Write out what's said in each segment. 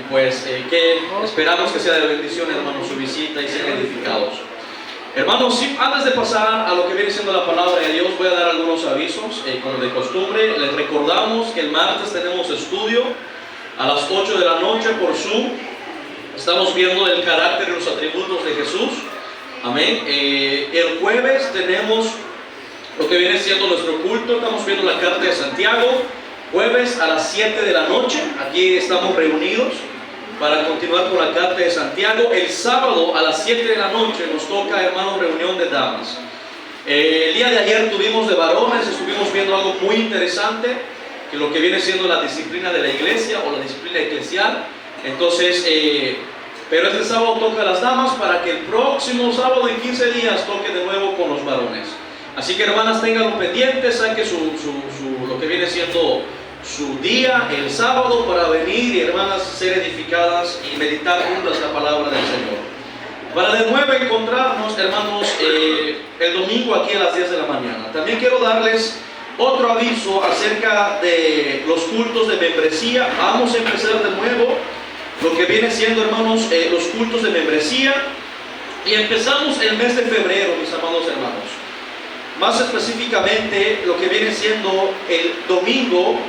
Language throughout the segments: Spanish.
pues que esperamos que sea de bendición, hermanos, su visita y sean edificados. Hermanos, sí, antes de pasar a lo que viene siendo la palabra de Dios, voy a dar algunos avisos. Como de costumbre, les recordamos que el martes tenemos estudio a las 8 de la noche por Zoom. Estamos viendo el carácter y los atributos de Jesús. Amén. El jueves tenemos lo que viene siendo nuestro culto. Estamos viendo la carta de Santiago. Jueves a las 7 de la noche. Aquí estamos reunidos para continuar con la carta de Santiago. El sábado a las 7 de la noche nos toca, hermanos, reunión de damas. El día de ayer tuvimos de varones. Estuvimos viendo algo muy interesante, que lo que viene siendo la disciplina de la iglesia o la disciplina eclesial. Entonces, pero este sábado toca a las damas, para que el próximo sábado en 15 días toque de nuevo con los varones. Así que, hermanas, tenganlo pendiente, saquen lo que viene siendo su día el sábado para venir y, hermanas, ser edificadas y meditar juntas la palabra del Señor. Para de nuevo encontrarnos, hermanos, el domingo aquí a las 10 de la mañana. También quiero darles otro aviso acerca de los cultos de membresía. Vamos a empezar de nuevo lo que viene siendo, hermanos, los cultos de membresía, y empezamos el mes de febrero, mis amados hermanos. Más específicamente lo que viene siendo el domingo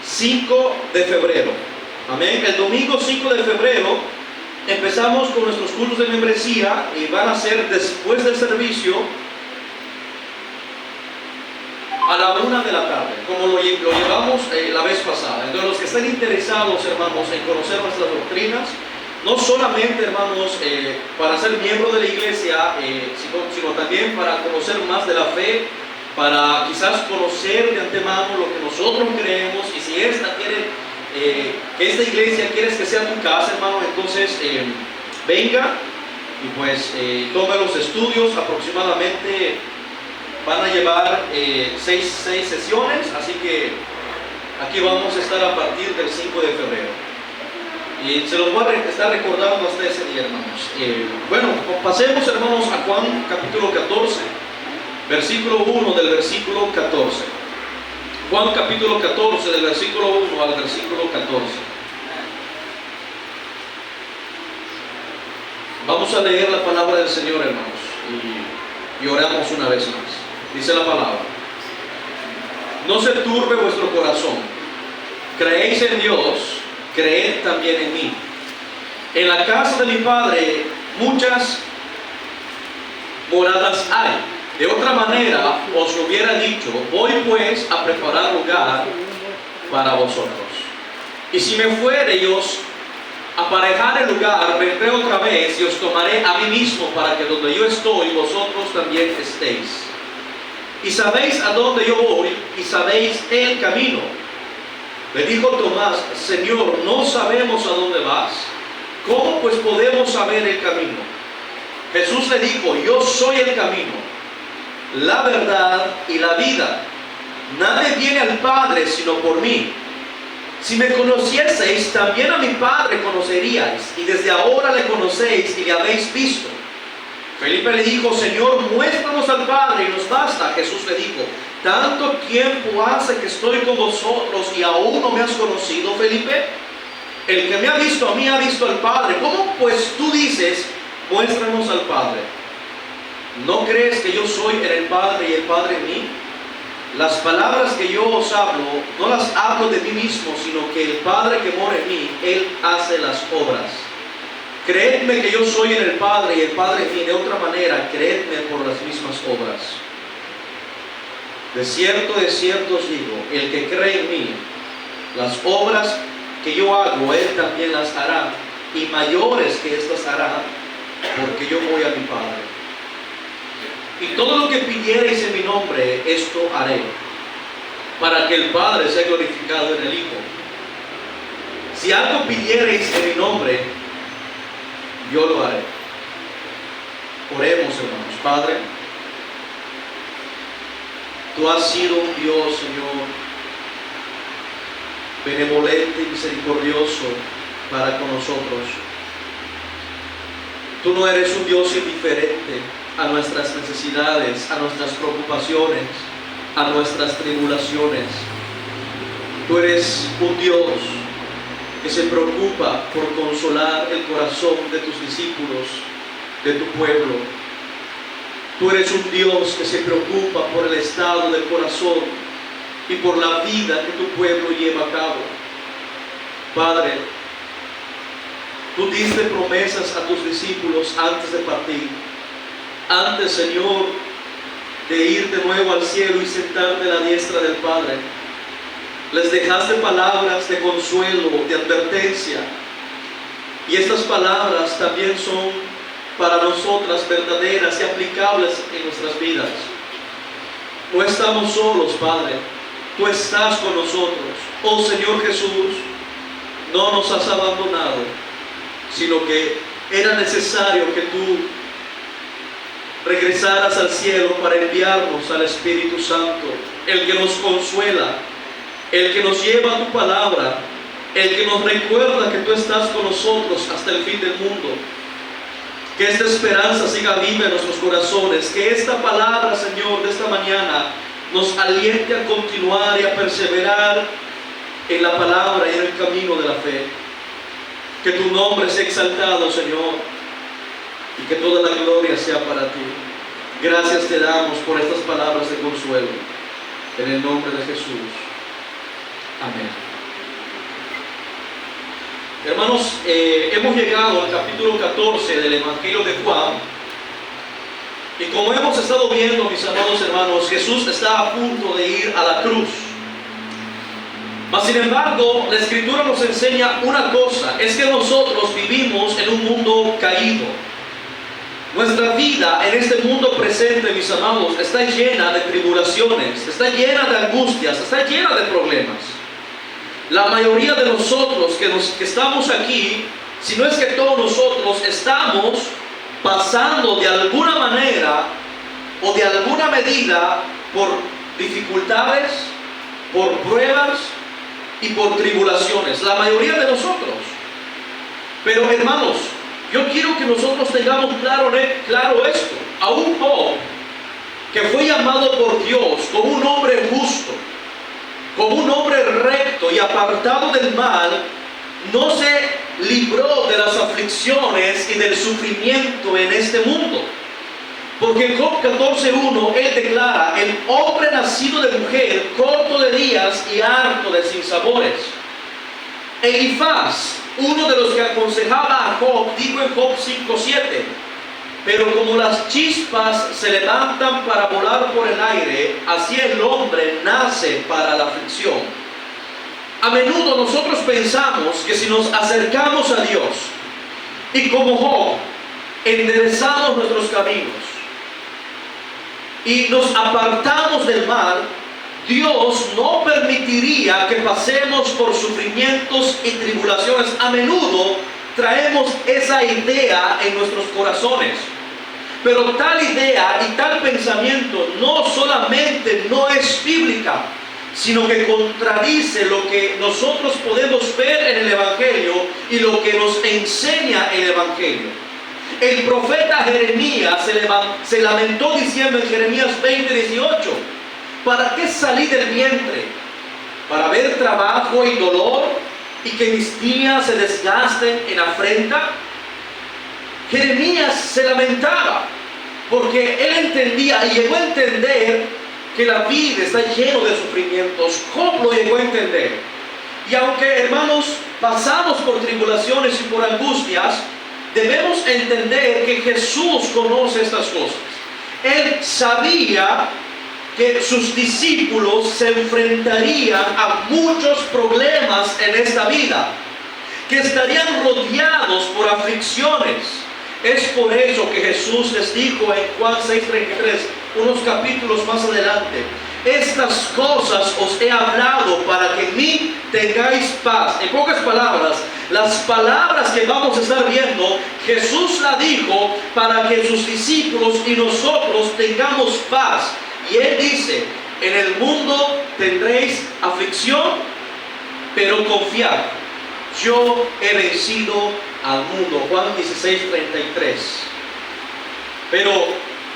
5 de febrero. Amén. El domingo 5 de febrero empezamos con nuestros cultos de membresía, y van a ser después del servicio a la 1 de la tarde, como lo llevamos la vez pasada. Entonces, los que estén interesados, hermanos, en conocer nuestras doctrinas, no solamente, hermanos, para ser miembro de la iglesia, sino también para conocer más de la fe, para quizás conocer de antemano lo que nosotros creemos, y si que esta iglesia quieres que sea tu casa, hermano, entonces venga y pues tome los estudios. Aproximadamente van a llevar 6 sesiones, así que aquí vamos a estar a partir del 5 de febrero. Y se los voy a estar recordando hasta ese día, hermanos. Bueno, pasemos, hermanos, a Juan capítulo 14, versículo 1 del versículo 14. Juan capítulo 14, del versículo 1 al versículo 14. Vamos a leer la palabra del Señor, hermanos, y oramos una vez más. Dice la palabra: no se turbe vuestro corazón. Creéis en Dios, creed también en mí. En la casa de mi Padre muchas moradas hay. De otra manera os lo hubiera dicho, voy pues a preparar lugar para vosotros. Y si me fuere y os aparejar el lugar, vendré otra vez y os tomaré a mí mismo, para que donde yo estoy, vosotros también estéis. Y sabéis a dónde yo voy, y sabéis el camino. Le dijo Tomás: Señor, no sabemos a dónde vas. ¿Cómo pues podemos saber el camino? Jesús le dijo: yo soy el camino, la verdad y la vida. Nadie viene al Padre sino por mí. Si me conocieseis, también a mi Padre conoceríais, y desde ahora le conocéis y le habéis visto. Felipe le dijo: Señor, muéstranos al Padre y nos basta. Jesús le dijo: ¿tanto tiempo hace que estoy con vosotros y aún no me has conocido, Felipe? El que me ha visto a mí ha visto al Padre. ¿Cómo pues tú dices, muéstranos al Padre? ¿No crees que yo soy en el Padre y el Padre en mí? Las palabras que yo os hablo, no las hablo de mí mismo, sino que el Padre que mora en mí, Él hace las obras. Creedme que yo soy en el Padre y el Padre en mí. De otra manera, creedme por las mismas obras. De cierto os digo, el que cree en mí, las obras que yo hago, Él también las hará, y mayores que estas hará, porque yo voy a mi Padre. Y todo lo que pidiereis en mi nombre, esto haré, para que el Padre sea glorificado en el Hijo. Si algo pidiereis en mi nombre, yo lo haré. Oremos, hermanos. Padre, tú has sido un Dios, Señor, benevolente y misericordioso para con nosotros. Tú no eres un Dios indiferente a nuestras necesidades, a nuestras preocupaciones. a nuestras tribulaciones. Tú eres un Dios que se preocupa por consolar el corazón de tus discípulos, de tu pueblo. Tú eres un Dios que se preocupa por el estado del corazón y por la vida que tu pueblo lleva a cabo. Padre, tú diste promesas a tus discípulos antes de partir. Antes, Señor, de ir de nuevo al cielo y sentarte a la diestra del Padre, les dejaste palabras de consuelo, de advertencia. Y estas palabras también son para nosotras verdaderas y aplicables en nuestras vidas. No estamos solos, Padre. Tú estás con nosotros. Oh Señor Jesús, no nos has abandonado, sino que era necesario que tú regresaras al cielo para enviarnos al Espíritu Santo, el que nos consuela, el que nos lleva a tu palabra, el que nos recuerda que tú estás con nosotros hasta el fin del mundo. Que esta esperanza siga viva en nuestros corazones, que esta palabra, Señor, de esta mañana nos aliente a continuar y a perseverar en la palabra y en el camino de la fe. Que tu nombre sea exaltado, Señor, y que toda la gloria sea para ti. Gracias te damos por estas palabras de consuelo. En el nombre de Jesús. Amén. Hermanos, hemos llegado al capítulo 14 del Evangelio de Juan. Y como hemos estado viendo, mis amados hermanos, Jesús está a punto de ir a la cruz. Mas sin embargo, la Escritura nos enseña una cosa: es que nosotros vivimos en un mundo caído. Nuestra vida en este mundo presente, mis amados, está llena de tribulaciones, está llena de angustias, está llena de problemas. La mayoría de nosotros que estamos aquí, si no es que todos nosotros, estamos pasando de alguna manera o de alguna medida por dificultades, por pruebas y por tribulaciones. La mayoría de nosotros. Pero hermanos, yo quiero que nosotros tengamos claro esto. Aún Job, que fue llamado por Dios como un hombre justo, como un hombre recto y apartado del mal, no se libró de las aflicciones y del sufrimiento en este mundo. Porque en Job 14:1 él declara: el hombre nacido de mujer, corto de días y harto de sinsabores. Elifaz, uno de los que aconsejaba a Job, dijo en Job 5:7: pero como las chispas se levantan para volar por el aire, así el hombre nace para la aflicción. A menudo nosotros pensamos que si nos acercamos a Dios y como Job enderezamos nuestros caminos y nos apartamos del mal, Dios no permitiría que pasemos por sufrimientos y tribulaciones. A menudo traemos esa idea en nuestros corazones. Pero tal idea y tal pensamiento no solamente no es bíblica, sino que contradice lo que nosotros podemos ver en el Evangelio y lo que nos enseña el Evangelio. El profeta Jeremías se lamentó diciendo en Jeremías 20:18: ¿para qué salí del vientre? ¿Para ver trabajo y dolor y que mis días se desgasten en afrenta? Jeremías se lamentaba porque él entendía y llegó a entender que la vida está llena de sufrimientos. Job lo llegó a entender. Y aunque, hermanos, pasamos por tribulaciones y por angustias, debemos entender que Jesús conoce estas cosas. Él sabía que sus discípulos se enfrentarían a muchos problemas en esta vida, que estarían rodeados por aflicciones. Es por eso que Jesús les dijo en Juan 6:33, unos capítulos más adelante: estas cosas os he hablado para que en mí tengáis paz. En pocas palabras, las palabras que vamos a estar viendo, Jesús la dijo para que sus discípulos y nosotros tengamos paz. Y Él dice: en el mundo tendréis aflicción, pero confiad, yo he vencido al mundo. Juan 16:33. Pero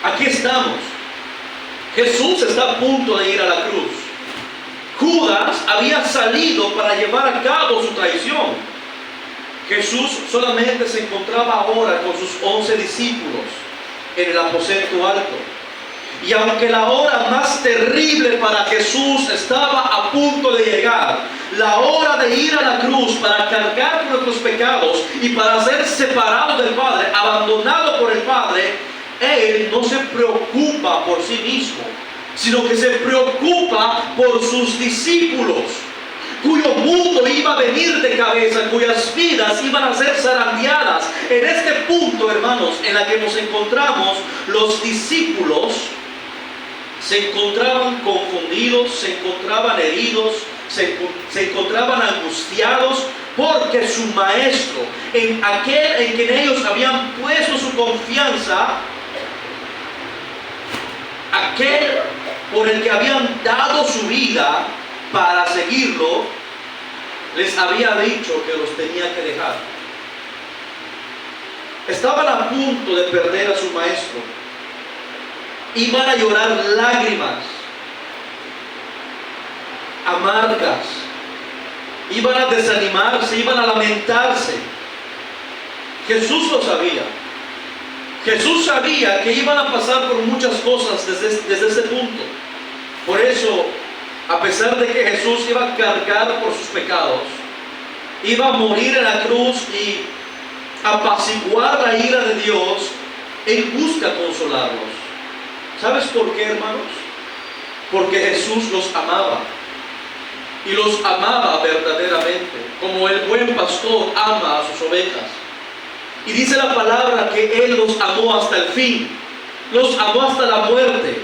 aquí estamos. Jesús está a punto de ir a la cruz. Judas había salido para llevar a cabo su traición. Jesús solamente se encontraba ahora con sus 11 discípulos en el aposento alto. Y aunque la hora más terrible para Jesús estaba a punto de llegar, la hora de ir a la cruz para cargar nuestros pecados y para ser separado del Padre, abandonado por el Padre, Él no se preocupa por sí mismo, sino que se preocupa por sus discípulos, cuyo mundo iba a venir de cabeza, cuyas vidas iban a ser zarandeadas. En este punto, hermanos, en la que nos encontramos, los discípulos se encontraban confundidos, se encontraban heridos, se encontraban angustiados, porque su maestro, en aquel en quien ellos habían puesto su confianza, aquel por el que habían dado su vida para seguirlo, les había dicho que los tenía que dejar. Estaban a punto de perder a su maestro. Iban a llorar lágrimas amargas, iban a desanimarse, iban a lamentarse. Jesús lo sabía. Jesús sabía que iban a pasar por muchas cosas desde ese punto. Por eso, a pesar de que Jesús iba a cargar por sus pecados, iba a morir en la cruz y apaciguar la ira de Dios, Él busca consolarlos. ¿Sabes por qué, hermanos? Porque Jesús los amaba. Y los amaba verdaderamente, como el buen pastor ama a sus ovejas. Y dice la palabra que Él los amó hasta el fin, los amó hasta la muerte,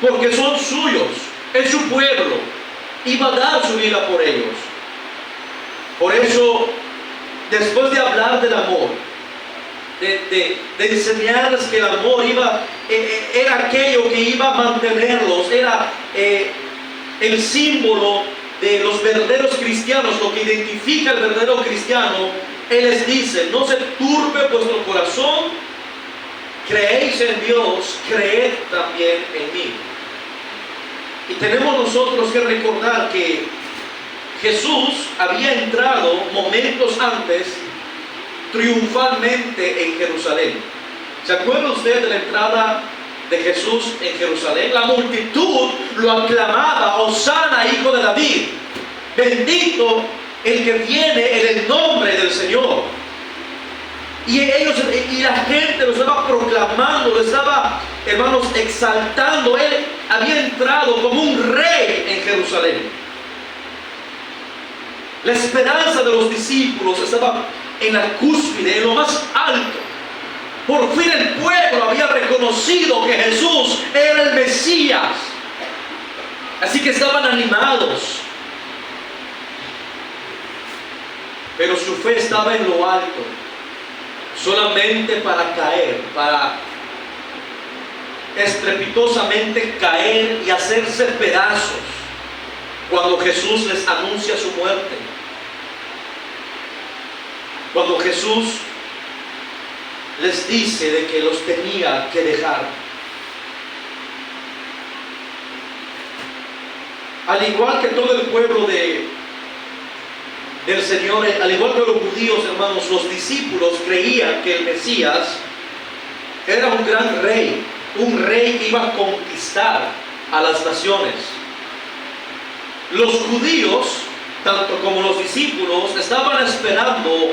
porque son suyos, es su pueblo, iba a dar su vida por ellos. Por eso, después de hablar del amor, de enseñarles que el amor era aquello que iba a mantenerlos, era el símbolo de los verdaderos cristianos, lo que identifica al verdadero cristiano, Él les dice: no se turbe vuestro corazón, creéis en Dios, creed también en mí. Y tenemos nosotros que recordar que Jesús había entrado momentos antes triunfalmente en Jerusalén. ¿Se acuerda usted de la entrada de Jesús en Jerusalén? La multitud lo aclamaba: Hosana, hijo de David, bendito el que viene en el nombre del Señor. Y la gente lo estaba proclamando, lo estaba, hermanos, exaltando. Él había entrado como un rey en Jerusalén. La esperanza de los discípulos estaba en la cúspide, en lo más alto. Por fin el pueblo había reconocido que Jesús era el Mesías. Así que estaban animados. Pero su fe estaba en lo alto, solamente para caer, para estrepitosamente caer y hacerse pedazos cuando Jesús les anuncia su muerte. Cuando Jesús les dice de que los tenía que dejar. Al igual que todo el pueblo del Señor, al igual que los judíos, hermanos, los discípulos creían que el Mesías era un gran rey, un rey que iba a conquistar a las naciones. Los judíos, tanto como los discípulos, estaban esperando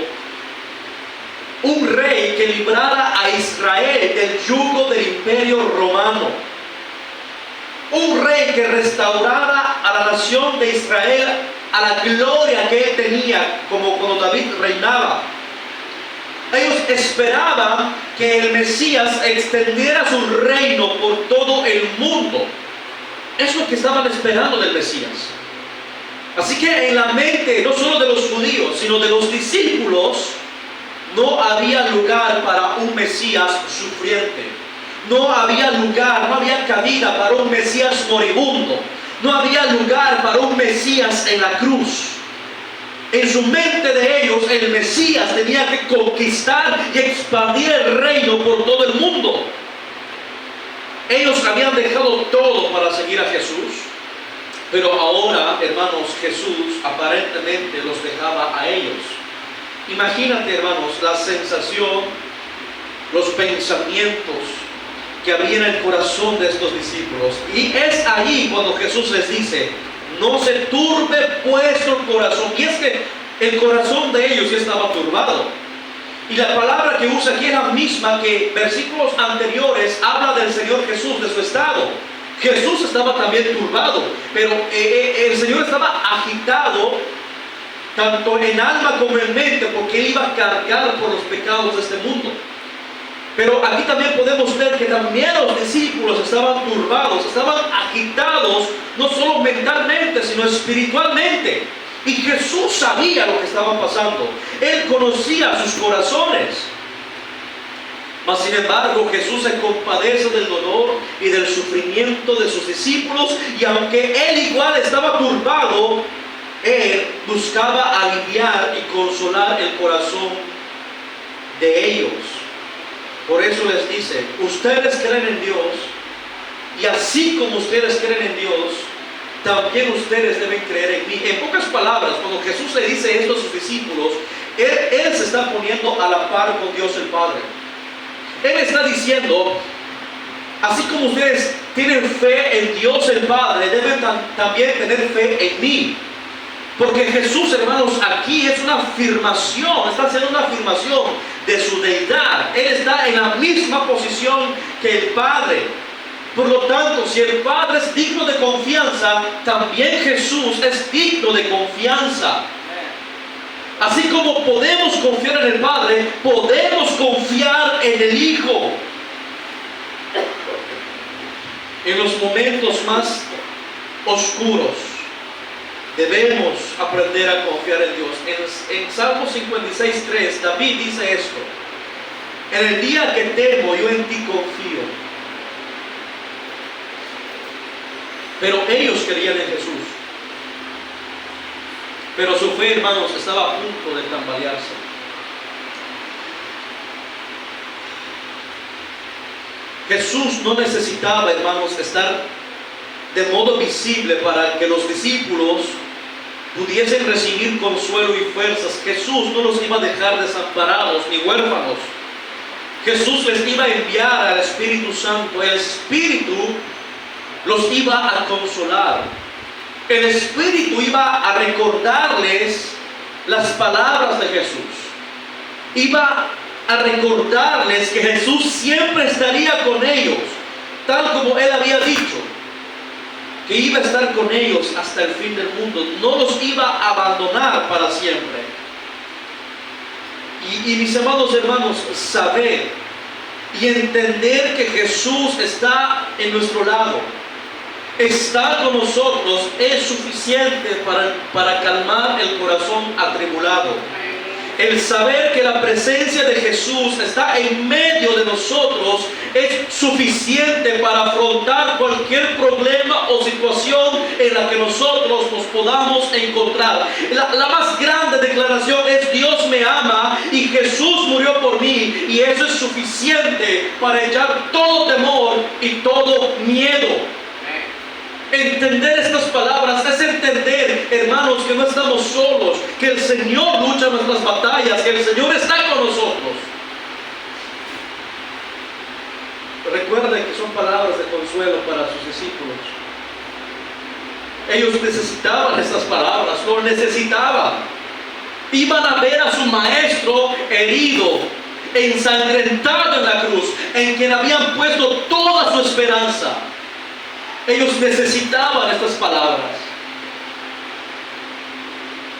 un rey que librara a Israel del yugo del imperio romano. Un rey que restaurara a la nación de Israel a la gloria que él tenía, como cuando David reinaba. Ellos esperaban que el Mesías extendiera su reino por todo el mundo. Es lo que estaban esperando del Mesías. Así que en la mente no solo de los judíos, sino de los discípulos, no había lugar para un Mesías sufriente. No había lugar, no había cabida para un Mesías moribundo. No había lugar para un Mesías en la cruz. En su mente de ellos, el Mesías tenía que conquistar y expandir el reino por todo el mundo. Ellos habían dejado todo para seguir a Jesús, pero ahora, hermanos, Jesús aparentemente los dejaba a ellos. Imagínate, hermanos, la sensación, los pensamientos que había en el corazón de estos discípulos. Y es ahí cuando Jesús les dice: no se turbe vuestro corazón. Y es que el corazón de ellos ya estaba turbado. Y la palabra que usa aquí es la misma que versículos anteriores habla del Señor Jesús, de su estado. Jesús estaba también turbado, pero el Señor estaba agitado tanto en alma como en mente, porque Él iba a cargar por los pecados de este mundo. Pero aquí también podemos ver que también los discípulos estaban turbados, estaban agitados, no solo mentalmente, sino espiritualmente. Y Jesús sabía lo que estaba pasando. Él conocía sus corazones. Mas sin embargo, Jesús se compadece del dolor y del sufrimiento de sus discípulos. Y aunque Él igual estaba turbado, Él buscaba aliviar y consolar el corazón de ellos. Por eso les dice: ustedes creen en Dios, y así como ustedes creen en Dios, también ustedes deben creer en mí. En pocas palabras, cuando Jesús le dice esto a sus discípulos, Él se está poniendo a la par con Dios el Padre. Él está diciendo: así como ustedes tienen fe en Dios el Padre, deben también tener fe en mí. Porque Jesús, hermanos, aquí es una afirmación, está haciendo una afirmación de su deidad. Él está en la misma posición que el Padre. Por lo tanto, si el Padre es digno de confianza, también Jesús es digno de confianza. Así como podemos confiar en el Padre, podemos confiar en el Hijo. En los momentos más oscuros, debemos aprender a confiar en Dios. En Salmo 56:3, David dice esto: en el día que temo, yo en ti confío. Pero ellos creían en Jesús. Pero su fe, hermanos, estaba a punto de tambalearse. Jesús no necesitaba, hermanos, estar de modo visible para que los discípulos pudiesen recibir consuelo y fuerzas. Jesús no los iba a dejar desamparados ni huérfanos. Jesús les iba a enviar al Espíritu Santo. El Espíritu los iba a consolar. El Espíritu iba a recordarles las palabras de Jesús. Iba a recordarles que Jesús siempre estaría con ellos, tal como Él había dicho, que iba a estar con ellos hasta el fin del mundo. No los iba a abandonar para siempre. Y mis amados hermanos, saber y entender que Jesús está en nuestro lado, está con nosotros, es suficiente para calmar el corazón atribulado. El saber que la presencia de Jesús está en medio de nosotros es suficiente para afrontar cualquier problema o situación en la que nosotros nos podamos encontrar. La más grande declaración es: Dios me ama y Jesús murió por mí, y eso es suficiente para echar todo temor y todo miedo. Entender estas palabras es entender, hermanos, que no estamos solos, que el Señor lucha nuestras batallas, que el Señor está con nosotros. Recuerden que son palabras de consuelo para sus discípulos. Ellos necesitaban estas palabras, lo necesitaban. Iban a ver a su maestro herido, ensangrentado en la cruz, en quien habían puesto toda su esperanza. Ellos necesitaban estas palabras,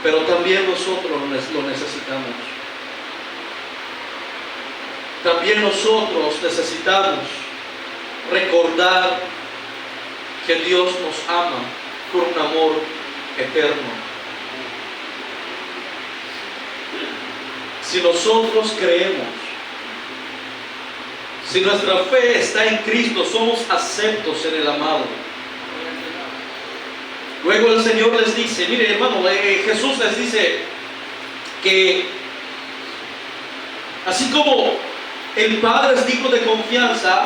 pero también nosotros lo necesitamos. También nosotros necesitamos recordar que Dios nos ama con un amor eterno. Si nosotros creemos, si nuestra fe está en Cristo, somos aceptos en el amado. Luego el Señor les dice, mire hermano, Jesús les dice que así como el Padre es digno de confianza,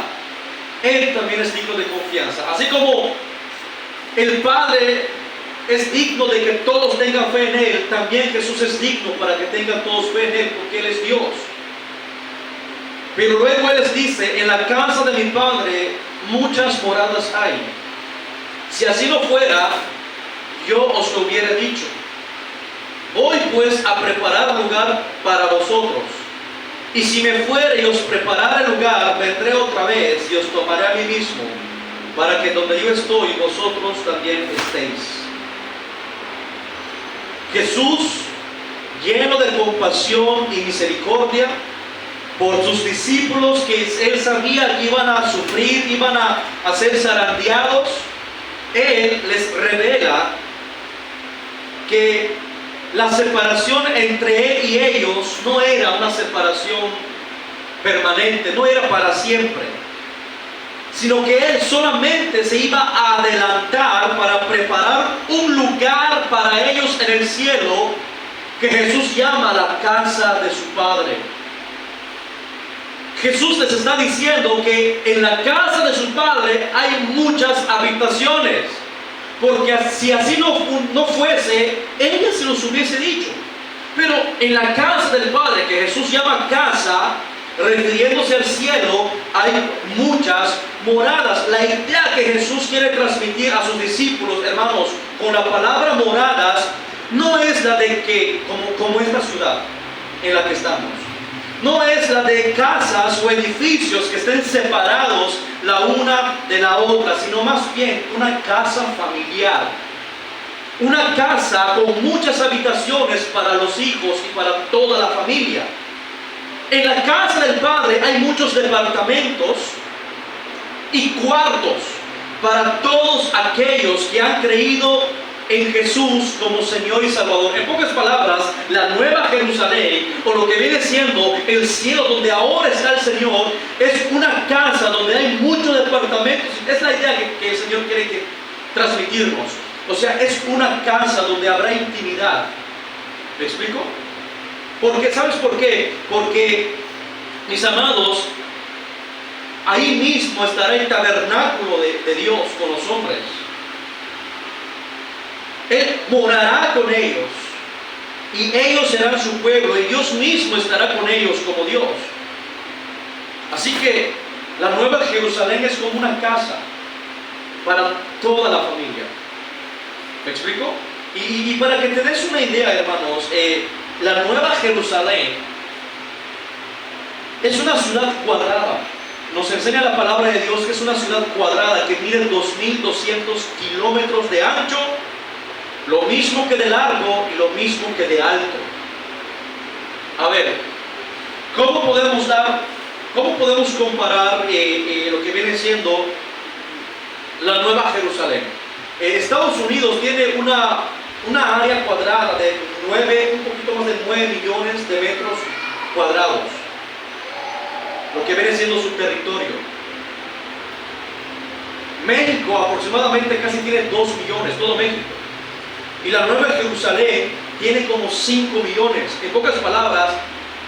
Él también es digno de confianza. Así como el Padre es digno de que todos tengan fe en Él, también Jesús es digno para que tengan todos fe en Él, porque Él es Dios. Pero luego Él les dice: en la casa de mi Padre muchas moradas hay. Si así no fuera, yo os lo hubiera dicho. Voy pues a preparar lugar para vosotros. Y si me fuere y os preparare lugar, vendré otra vez y os tomaré a mí mismo, para que donde yo estoy, vosotros también estéis. Jesús, lleno de compasión y misericordia por sus discípulos, que Él sabía que iban a sufrir, iban a ser zarandeados, Él les revela que la separación entre Él y ellos no era una separación permanente, no era para siempre, sino que Él solamente se iba a adelantar para preparar un lugar para ellos en el cielo, que Jesús llama la casa de su Padre. Jesús les está diciendo que en la casa de su Padre hay muchas habitaciones, porque si así no fuese, Él ya se los hubiese dicho. Pero en la casa del Padre, que Jesús llama casa, refiriéndose al cielo, hay muchas moradas. La idea que Jesús quiere transmitir a sus discípulos, hermanos, con la palabra moradas, no es la de que, como esta ciudad en la que estamos, no es la de casas o edificios que estén separados la una de la otra, sino más bien una casa familiar. Una casa con muchas habitaciones para los hijos y para toda la familia. En la casa del Padre hay muchos departamentos y cuartos para todos aquellos que han creído en Jesús como Señor y Salvador. En pocas palabras, la Nueva Jerusalén, o lo que viene siendo el cielo donde ahora está el Señor, es una casa donde hay muchos departamentos. Es la idea que el Señor quiere transmitirnos. O sea, es una casa donde habrá intimidad. ¿Me explico? Porque, ¿sabes por qué? Porque, mis amados, ahí mismo estará el tabernáculo de Dios con los hombres. Él morará con ellos y ellos serán su pueblo y Dios mismo estará con ellos como Dios. Así que la Nueva Jerusalén es como una casa para toda la familia. ¿Me explico? Y para que te des una idea, hermanos, la Nueva Jerusalén es una ciudad cuadrada. Nos enseña la palabra de Dios que es una ciudad cuadrada que mide 2.200 kilómetros de ancho, lo mismo que de largo y lo mismo que de alto. A ver, ¿cómo podemos comparar lo que viene siendo la Nueva Jerusalén? Estados Unidos tiene una área cuadrada de un poquito más de 9 millones de metros cuadrados, lo que viene siendo su territorio. México aproximadamente casi tiene 2 millones, todo México. Y la Nueva Jerusalén tiene como 5 millones. En pocas palabras,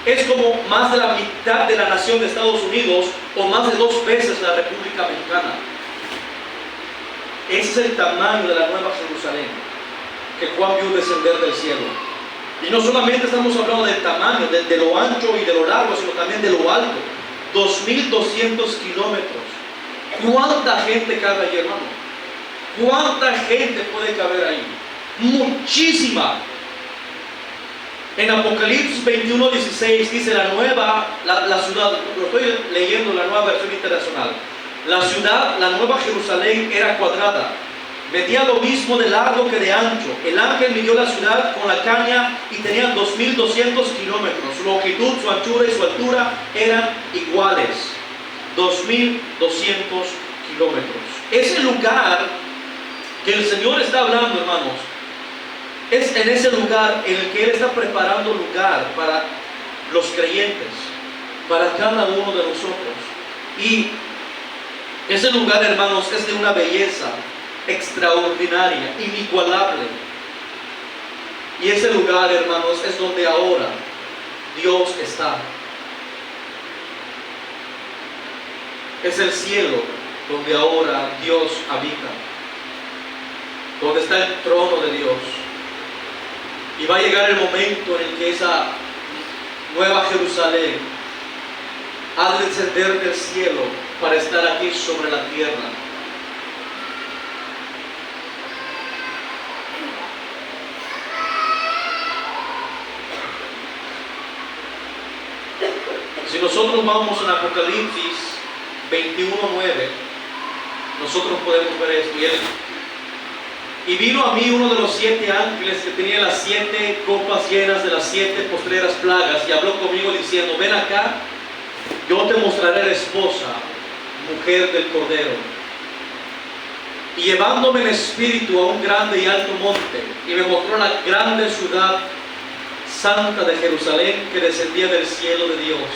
es como más de la mitad de la nación de Estados Unidos, o más de 2 veces la República Mexicana. Ese es el tamaño de la Nueva Jerusalén que Juan vio descender del cielo. Y no solamente estamos hablando del tamaño, de lo ancho y de lo largo, sino también de lo alto. 2.200 kilómetros. ¿Cuánta gente cabe ahí, hermano? ¿Cuánta gente puede caber ahí? Muchísima. En Apocalipsis 21:16 dice la ciudad, lo estoy leyendo la Nueva Versión Internacional. La ciudad, la Nueva Jerusalén, era cuadrada, medía lo mismo de largo que de ancho. El ángel midió la ciudad con la caña y tenía 2.200 kilómetros. Su longitud, su anchura y su altura eran iguales. 2.200 kilómetros. Ese lugar que el Señor está hablando, hermanos, es en ese lugar en el que Él está preparando lugar para los creyentes, para cada uno de nosotros. Y ese lugar, hermanos, es de una belleza extraordinaria, inigualable. Y ese lugar, hermanos, es donde ahora Dios está. Es el cielo donde ahora Dios habita, donde está el trono de Dios. Y va a llegar el momento en el que esa nueva Jerusalén ha de descender del cielo para estar aquí sobre la tierra. Si nosotros vamos en Apocalipsis 21:9, nosotros podemos ver esto. Y vino a mí uno de los 7 ángeles que tenía las 7 copas llenas de las 7 postreras plagas, y habló conmigo diciendo: ven acá, yo te mostraré la esposa, mujer del Cordero. Y llevándome en espíritu a un grande y alto monte, y me mostró la grande ciudad santa de Jerusalén, que descendía del cielo de Dios,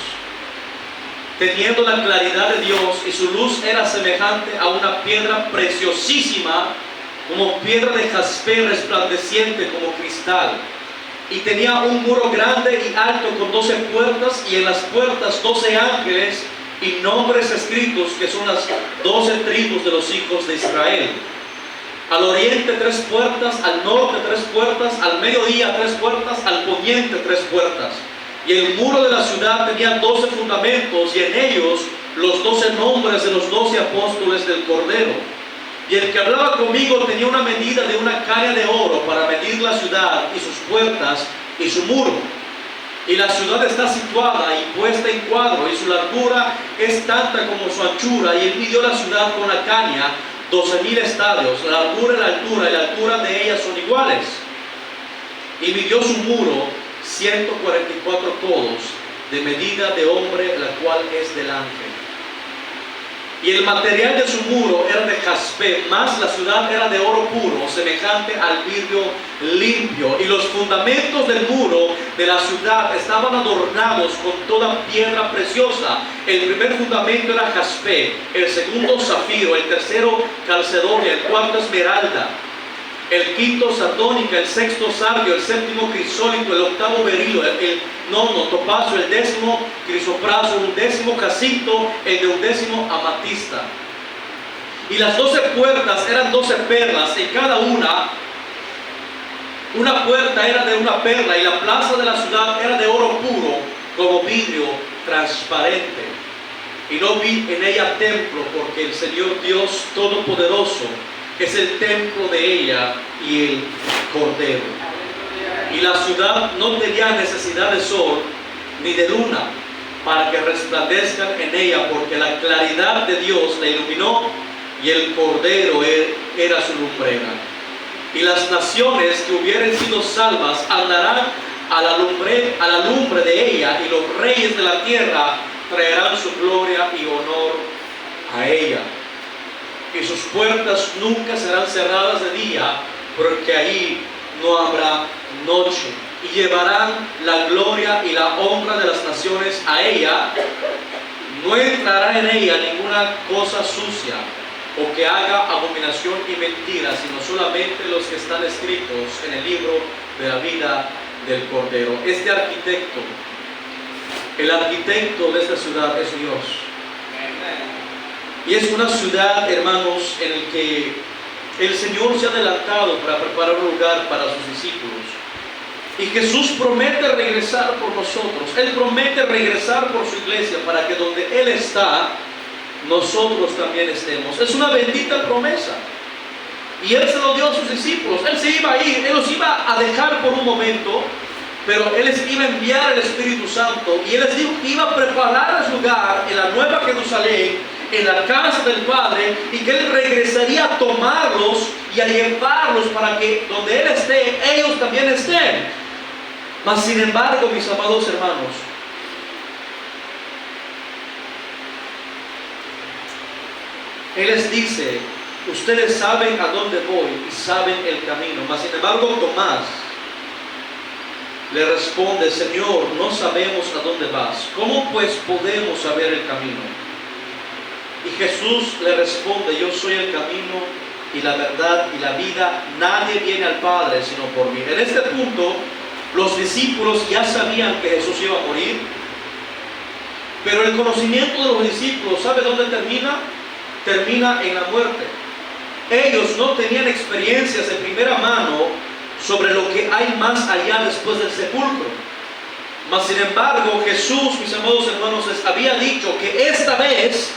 teniendo la claridad de Dios, y su luz era semejante a una piedra preciosísima, como piedra de jaspe resplandeciente como cristal. Y tenía un muro grande y alto con 12 puertas, y en las puertas 12 ángeles y nombres escritos, que son las 12 tribus de los hijos de Israel. Al oriente 3 puertas, al norte 3 puertas, al mediodía 3 puertas, al poniente 3 puertas. Y el muro de la ciudad tenía 12 fundamentos, y en ellos los 12 nombres de los 12 apóstoles del Cordero. Y el que hablaba conmigo tenía una medida de una caña de oro para medir la ciudad y sus puertas y su muro. Y la ciudad está situada y puesta en cuadro, y su largura es tanta como su anchura. Y él midió la ciudad con la caña, 12.000 estadios. La largura y la altura de ella son iguales. Y midió su muro 144 codos, de medida de hombre, la cual es del ángel. Y el material de su muro era de jaspe, mas la ciudad era de oro puro, semejante al vidrio limpio. Y los fundamentos del muro de la ciudad estaban adornados con toda piedra preciosa. El primer fundamento era jaspe, el segundo zafiro, el tercero calcedonia, el cuarto esmeralda, el quinto sardónica, el sexto sardio, el séptimo crisólito, el octavo berilo, el nono topacio, el décimo crisopraso, el 11º jacinto, el 11º amatista. Y las 12 puertas eran 12 perlas, en cada una puerta era de una perla, y la plaza de la ciudad era de oro puro, como vidrio transparente. Y no vi en ella templo, porque el Señor Dios Todopoderoso es el templo de ella y el Cordero. Y la ciudad no tenía necesidad de sol ni de luna para que resplandezcan en ella, porque la claridad de Dios la iluminó, y el Cordero era su lumbrera. Y las naciones que hubieren sido salvas andarán a la lumbre de ella, y los reyes de la tierra traerán su gloria y honor a ella. Y sus puertas nunca serán cerradas de día, porque ahí no habrá noche. Y llevarán la gloria y la honra de las naciones a ella. No entrará en ella ninguna cosa sucia, o que haga abominación y mentira, sino solamente los que están escritos en el libro de la vida del Cordero. Este arquitecto, el arquitecto de esta ciudad es Dios. Y es una ciudad, hermanos, en la que el Señor se ha adelantado para preparar un lugar para sus discípulos. Y Jesús promete regresar por nosotros. Él promete regresar por su iglesia, para que donde Él está, nosotros también estemos. Es una bendita promesa. Y Él se lo dio a sus discípulos. Él se iba a ir, Él los iba a dejar por un momento, pero Él les iba a enviar el Espíritu Santo, y Él les dijo que iba a preparar el lugar en la nueva Jerusalén, en la casa del Padre, y que Él regresaría a tomarlos y a llevarlos para que donde Él esté, ellos también estén. Mas sin embargo, mis amados hermanos, Él les dice: ustedes saben a dónde voy y saben el camino. Mas sin embargo, Tomás le responde: Señor, no sabemos a dónde vas. ¿Cómo pues podemos saber el camino? Y Jesús le responde: yo soy el camino y la verdad y la vida. Nadie viene al Padre sino por mí. En este punto, los discípulos ya sabían que Jesús iba a morir, pero el conocimiento de los discípulos, ¿sabe dónde termina? termina en la muerte. Ellos no tenían experiencias de primera mano sobre lo que hay más allá después del sepulcro. Mas sin embargo, Jesús, mis amados hermanos, les había dicho que esta vez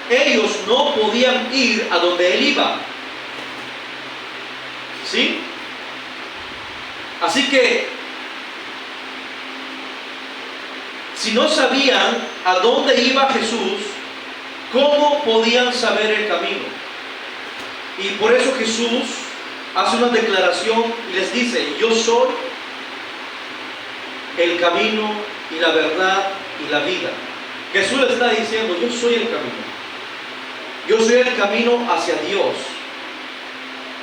ellos no podían ir a donde Él iba. ¿Sí? Así que, si no sabían a dónde iba Jesús, ¿cómo podían saber el camino? Y por eso Jesús hace una declaración y les dice: yo soy el camino y la verdad y la vida. Jesús le está diciendo: yo soy el camino. Yo soy el camino hacia Dios.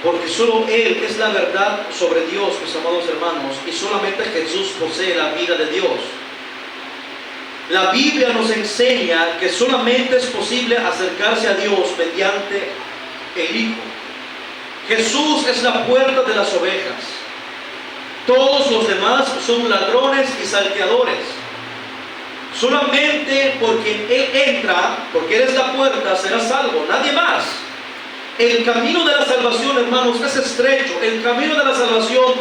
Porque solo Él es la verdad sobre Dios, mis amados hermanos, y solamente Jesús posee la vida de Dios. La Biblia nos enseña que solamente es posible acercarse a Dios mediante el Hijo. Jesús es la puerta de las ovejas. Todos los demás son ladrones y salteadores. Solamente porque Él entra, porque Él es la puerta, será salvo, nadie más. El camino de la salvación, hermanos, es estrecho. El camino de la salvación,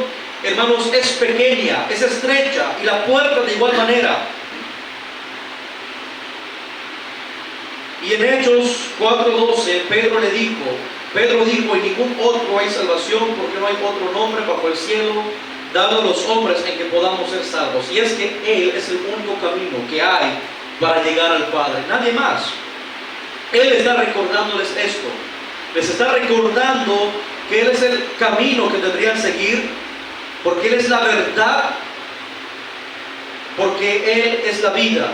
hermanos, es pequeña, es estrecha, y la puerta de igual manera. Y en Hechos 4:12, Pedro dijo: en ningún otro hay salvación, porque no hay otro nombre bajo el cielo dado a los hombres en que podamos ser salvos. Y es que Él es el único camino que hay para llegar al Padre, nadie más. Él está recordándoles esto. Les está recordando que Él es el camino que deberían seguir, porque Él es la verdad, porque Él es la vida.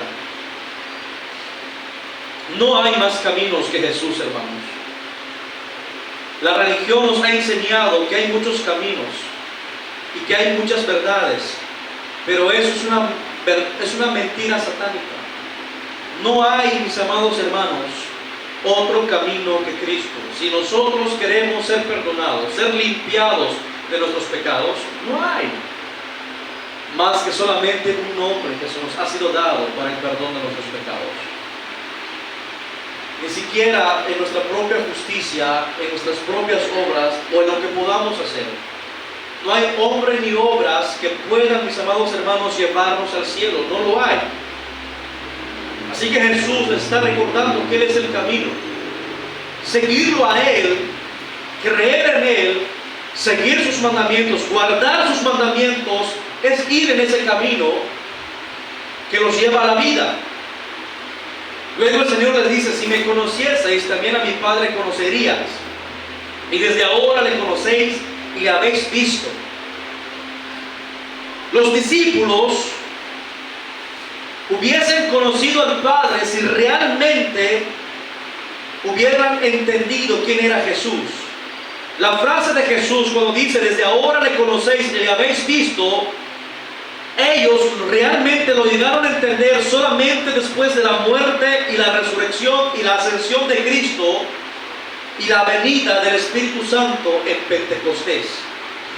No hay más caminos que Jesús, hermanos. La religión nos ha enseñado que hay muchos caminos y que hay muchas verdades, pero eso es una mentira satánica. No hay, mis amados hermanos, otro camino que Cristo. Si nosotros queremos ser perdonados, ser limpiados de nuestros pecados, no hay más que solamente un nombre que se nos ha sido dado para el perdón de nuestros pecados. Ni siquiera en nuestra propia justicia, en nuestras propias obras o en lo que podamos hacer. No hay hombre ni obras que puedan, mis amados hermanos, llevarnos al cielo. No lo hay. Así que Jesús les está recordando que Él es el camino. Seguirlo a Él, creer en Él, seguir sus mandamientos, guardar sus mandamientos, es ir en ese camino que los lleva a la vida. Luego el Señor les dice: si me conocieseis, también a mi Padre conoceríais. Y desde ahora le conocéis y le habéis visto. Los discípulos hubiesen conocido al Padre si realmente hubieran entendido quién era Jesús. La frase de Jesús cuando dice: desde ahora le conocéis y le habéis visto, ellos realmente lo llegaron a entender solamente después de la muerte y la resurrección y la ascensión de Cristo y la venida del Espíritu Santo en Pentecostés.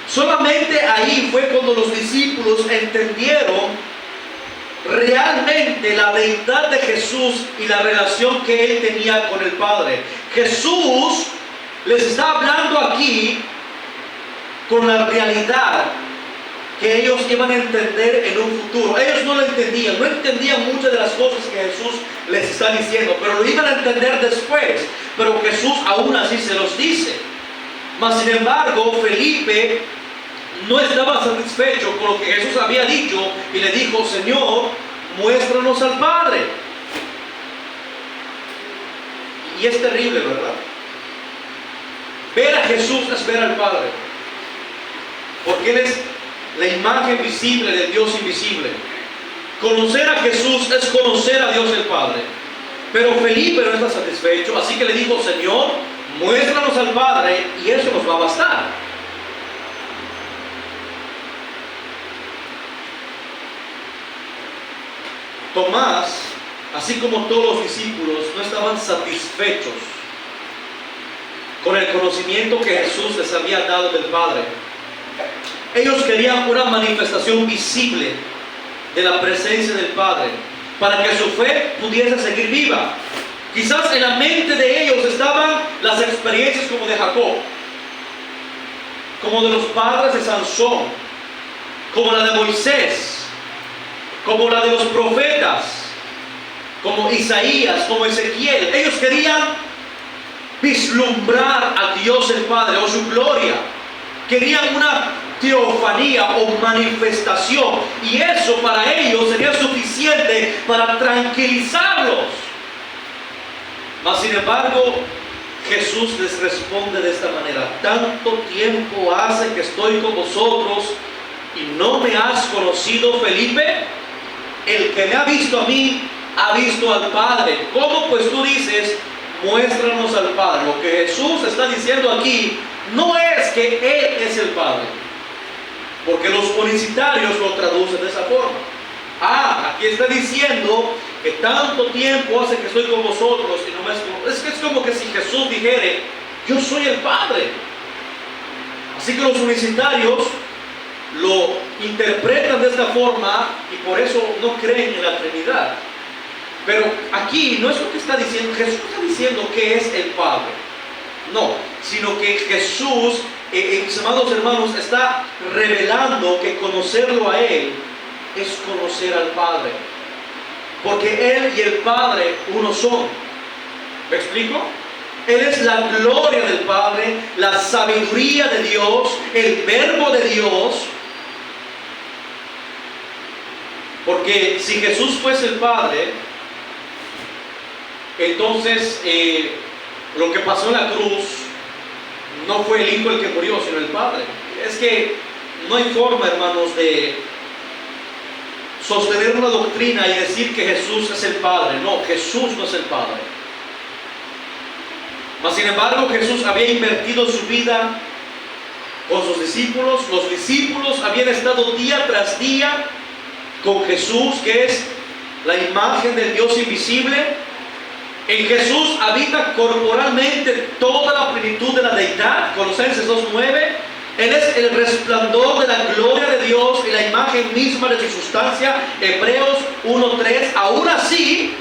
Solamente ahí fue cuando los discípulos entendieron realmente la deidad de Jesús y la relación que Él tenía con el Padre. Jesús les está hablando aquí con la realidad que ellos iban a entender en un futuro. Ellos no lo entendían, no entendían muchas de las cosas que Jesús les está diciendo, pero lo iban a entender después. Pero Jesús aún así se los dice. Mas sin embargo, Felipe no estaba satisfecho con lo que Jesús había dicho y le dijo: Señor, muéstranos al Padre. Y es terrible, ¿verdad? Ver a Jesús es ver al Padre, porque Él es la imagen visible del Dios invisible. Conocer a Jesús es conocer a Dios el Padre. Pero Felipe no está satisfecho, así que le dijo: Señor, muéstranos al Padre y eso nos va a bastar. Tomás, así como todos los discípulos, no estaban satisfechos con el conocimiento que Jesús les había dado del Padre. Ellos querían una manifestación visible de la presencia del Padre para que su fe pudiese seguir viva. Quizás en la mente de ellos estaban las experiencias como de Jacob, como de los padres de Sansón, como la de Moisés, como la de los profetas, como Isaías, como Ezequiel. Ellos querían vislumbrar a Dios el Padre o su gloria. Querían una teofanía o manifestación, y eso para ellos sería suficiente para tranquilizarlos. Mas sin embargo, Jesús les responde de esta manera: tanto tiempo hace que estoy con vosotros y no me has conocido, Felipe. El que me ha visto a mí ha visto al Padre. ¿Cómo pues tú dices, muéstranos al Padre? Lo que Jesús está diciendo aquí no es que Él es el Padre, porque los universitarios lo traducen de esa forma. Aquí está diciendo que tanto tiempo hace que estoy con vosotros y no me es como que si Jesús dijere, yo soy el Padre. Así que los universitarios lo interpretan de esta forma y por eso no creen en la Trinidad. Pero aquí no es lo que está diciendo. Jesús está diciendo que es el Padre, no, sino que Jesús, mis amados hermanos, está revelando que conocerlo a Él es conocer al Padre, porque Él y el Padre uno son. ¿Me explico? Él es la gloria del Padre, la sabiduría de Dios, el verbo de Dios. Porque si Jesús fuese el Padre, entonces lo que pasó en la cruz no fue el Hijo el que murió, sino el Padre. Es que no hay forma, hermanos, de sostener una doctrina y decir que Jesús es el Padre. No, Jesús no es el Padre. Mas sin embargo, Jesús había invertido su vida con sus discípulos. Los discípulos habían estado día tras día con Jesús, que es la imagen del Dios invisible. En Jesús habita corporalmente toda la plenitud de la deidad. Colosenses 2:9. Él es el resplandor de la gloria de Dios y la imagen misma de su sustancia. Hebreos 1:3. Aún así,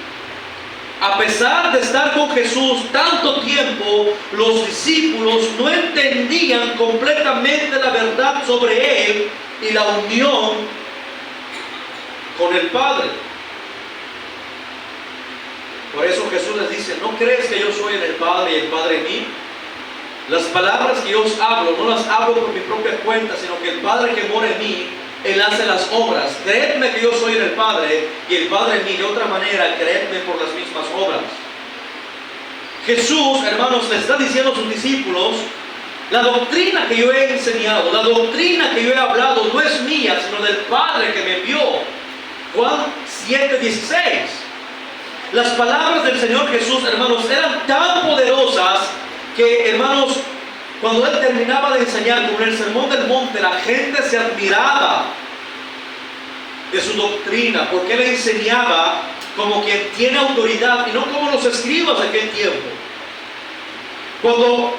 a pesar de estar con Jesús tanto tiempo, los discípulos no entendían completamente la verdad sobre Él y la unión con el Padre. Por eso Jesús les dice: ¿no crees que yo soy en el Padre y el Padre en mí? Las palabras que yo os hablo, no las hablo por mi propia cuenta, sino que el Padre que mora en mí, Él hace las obras. Creedme que yo soy en el Padre y el Padre en mí. De otra manera, creedme por las mismas obras. Jesús, hermanos, le está diciendo a sus discípulos: la doctrina que yo he enseñado, la doctrina que yo he hablado, no es mía, sino del Padre que me envió. Juan 7:16. Las palabras del Señor Jesús, hermanos, eran tan poderosas que, hermanos, cuando Él terminaba de enseñar con el Sermón del Monte, la gente se admiraba de su doctrina, porque Él enseñaba como quien tiene autoridad y no como los escribas de aquel tiempo. Cuando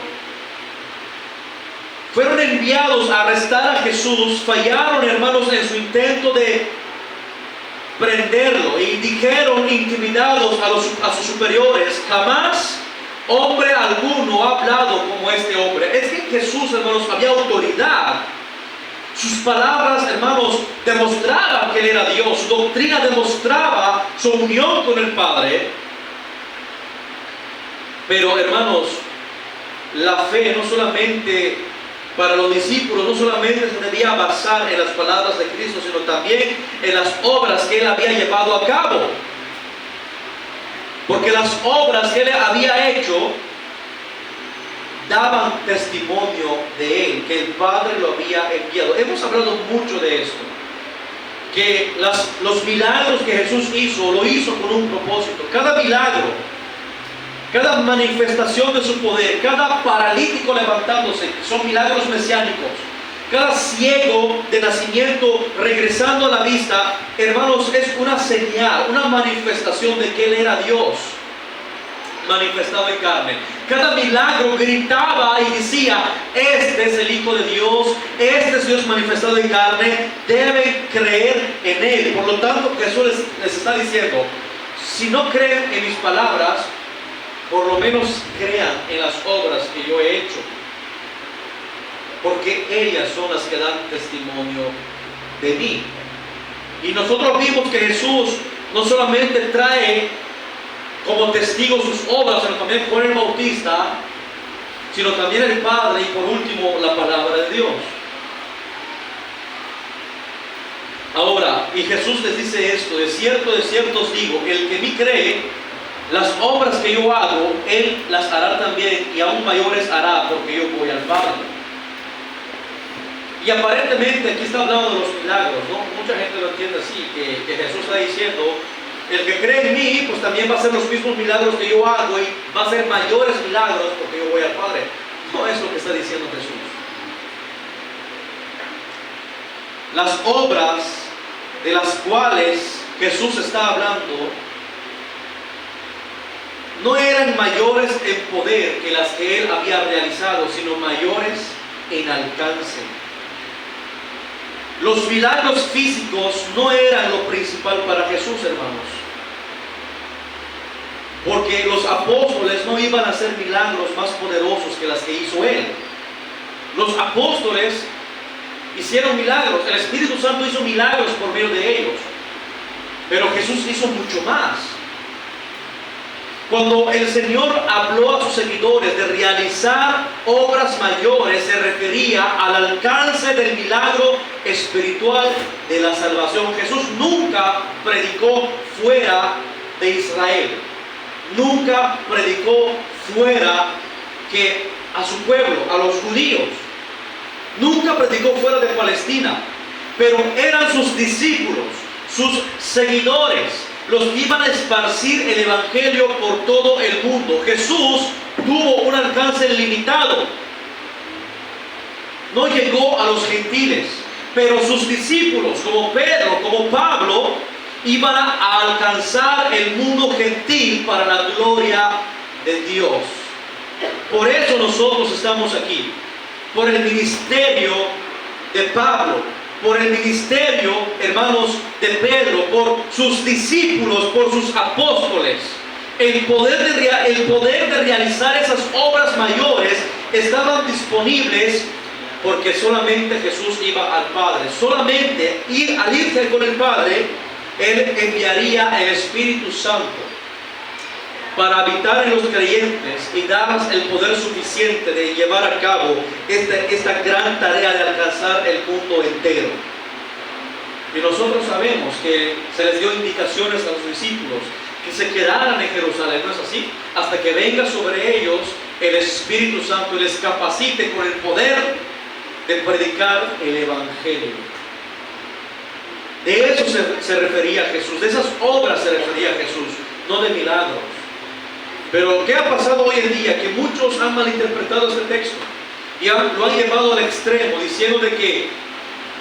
fueron enviados a arrestar a Jesús, fallaron, hermanos, en su intento de prenderlo y dijeron, intimidados a sus superiores: jamás hombre alguno ha hablado como este hombre. Es que Jesús, hermanos, había autoridad. Sus palabras, hermanos, demostraban que Él era Dios. Su doctrina demostraba su unión con el Padre. Pero, hermanos, la fe no solamente para los discípulos, no solamente se debía basar en las palabras de Cristo, sino también en las obras que Él había llevado a cabo. Porque las obras que Él había hecho daban testimonio de Él, que el Padre lo había enviado. Hemos hablado mucho de esto, que los milagros que Jesús hizo, lo hizo con un propósito. Cada milagro, cada manifestación de su poder, cada paralítico levantándose, son milagros mesiánicos. Cada ciego de nacimiento regresando a la vista, hermanos, es una señal, una manifestación de que Él era Dios manifestado en carne. Cada milagro gritaba y decía: este es el Hijo de Dios, este es Dios manifestado en carne, deben creer en Él. Por lo tanto, Jesús les está diciendo: si no creen en mis palabras, por lo menos crean en las obras que yo he hecho, porque ellas son las que dan testimonio de mí. Y nosotros vimos que Jesús no solamente trae como testigo sus obras, sino también Juan el Bautista, sino también el Padre y por último la palabra de Dios. Ahora, y Jesús les dice esto: de cierto os digo, el que en mí cree, las obras que yo hago, él las hará también, y aún mayores hará, porque yo voy al Padre. Y aparentemente aquí está hablando de los milagros, ¿no? Mucha gente lo entiende así, que Jesús está diciendo: el que cree en mí, pues también va a hacer los mismos milagros que yo hago, y va a hacer mayores milagros porque yo voy al Padre. No es lo que está diciendo Jesús. Las obras de las cuales Jesús está hablando no eran mayores en poder que las que él había realizado, sino mayores en alcance. Los milagros físicos no eran lo principal para Jesús, hermanos, porque los apóstoles no iban a hacer milagros más poderosos que las que hizo él. Los apóstoles hicieron milagros, el Espíritu Santo hizo milagros por medio de ellos, pero Jesús hizo mucho más. Cuando el Señor habló a sus seguidores de realizar obras mayores, se refería al alcance del milagro espiritual de la salvación. Jesús nunca predicó fuera de Israel, nunca predicó fuera que a su pueblo, a los judíos, nunca predicó fuera de Palestina, pero eran sus discípulos, sus seguidores, los que iban a esparcir el evangelio por todo el mundo. Jesús tuvo un alcance limitado, no llegó a los gentiles, pero sus discípulos, como Pedro, como Pablo, iban a alcanzar el mundo gentil para la gloria de Dios. Por eso nosotros estamos aquí, por el ministerio de Pablo, por el ministerio, hermanos, de Pedro, por sus discípulos, por sus apóstoles. El poder de realizar esas obras mayores estaban disponibles porque solamente Jesús iba al Padre. Solamente al irse con el Padre, Él enviaría el Espíritu Santo para habitar en los creyentes y darles el poder suficiente de llevar a cabo esta gran tarea de alcanzar el mundo entero. Y nosotros sabemos que se les dio indicaciones a los discípulos que se quedaran en Jerusalén, ¿no es así? Hasta que venga sobre ellos el Espíritu Santo y les capacite con el poder de predicar el Evangelio. De eso se refería Jesús, de esas obras se refería Jesús, no de milagros. Pero ¿qué ha pasado hoy en día? Que muchos han malinterpretado este texto y lo han llevado al extremo, diciendo de que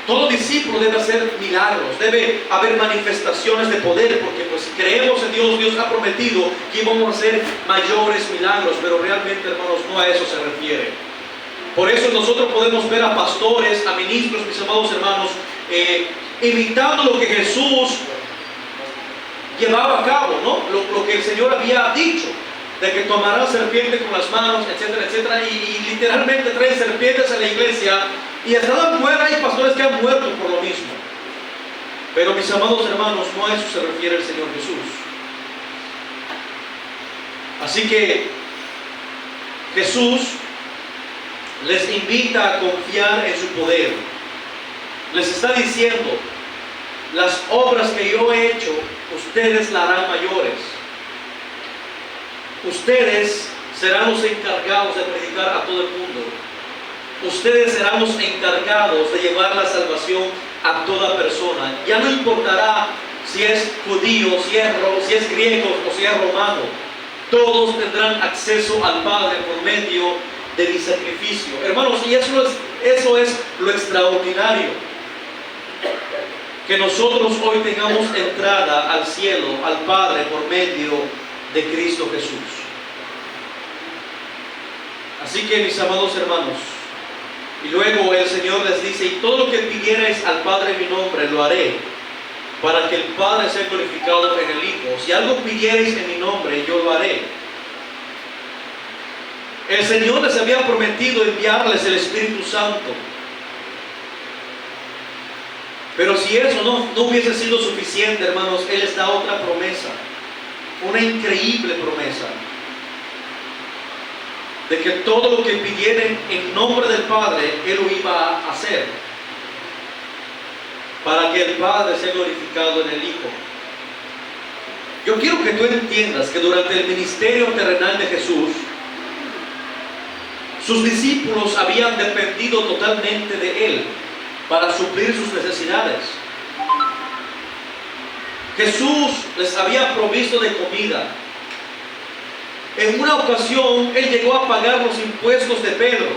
todo discípulo debe hacer milagros, debe haber manifestaciones de poder, porque pues si creemos en Dios, Dios ha prometido que íbamos a hacer mayores milagros, pero realmente, hermanos, no a eso se refiere. Por eso nosotros podemos ver a pastores, a ministros, mis amados hermanos, imitando lo que Jesús llevaba a cabo, ¿no? Lo que el Señor había dicho, de que tomarán serpiente con las manos, etcétera, etcétera, y literalmente traen serpientes a la iglesia, y hasta dan muerte, hay pastores que han muerto por lo mismo. Pero mis amados hermanos, no a eso se refiere el Señor Jesús. Así que Jesús les invita a confiar en su poder. Les está diciendo: las obras que yo he hecho, ustedes las harán mayores. Ustedes serán los encargados de predicar a todo el mundo. Ustedes serán los encargados de llevar la salvación a toda persona. Ya no importará si es judío, si es griego o si es romano. Todos tendrán acceso al Padre por medio de mi sacrificio. Hermanos, y eso es lo extraordinario. Que nosotros hoy tengamos entrada al cielo, al Padre, por medio de Cristo Jesús. Así que, mis amados hermanos, y luego el Señor les dice: y todo lo que pidierais al Padre en mi nombre, lo haré, para que el Padre sea glorificado en el Hijo. Si algo pidierais en mi nombre, yo lo haré. El Señor les había prometido enviarles el Espíritu Santo. Pero si eso no hubiese sido suficiente, hermanos, Él les da otra promesa. Una increíble promesa. De que todo lo que pidieren en nombre del Padre, Él lo iba a hacer. Para que el Padre sea glorificado en el Hijo. Yo quiero que tú entiendas que durante el ministerio terrenal de Jesús, sus discípulos habían dependido totalmente de Él para suplir sus necesidades. Jesús les había provisto de comida. En una ocasión, Él llegó a pagar los impuestos de Pedro.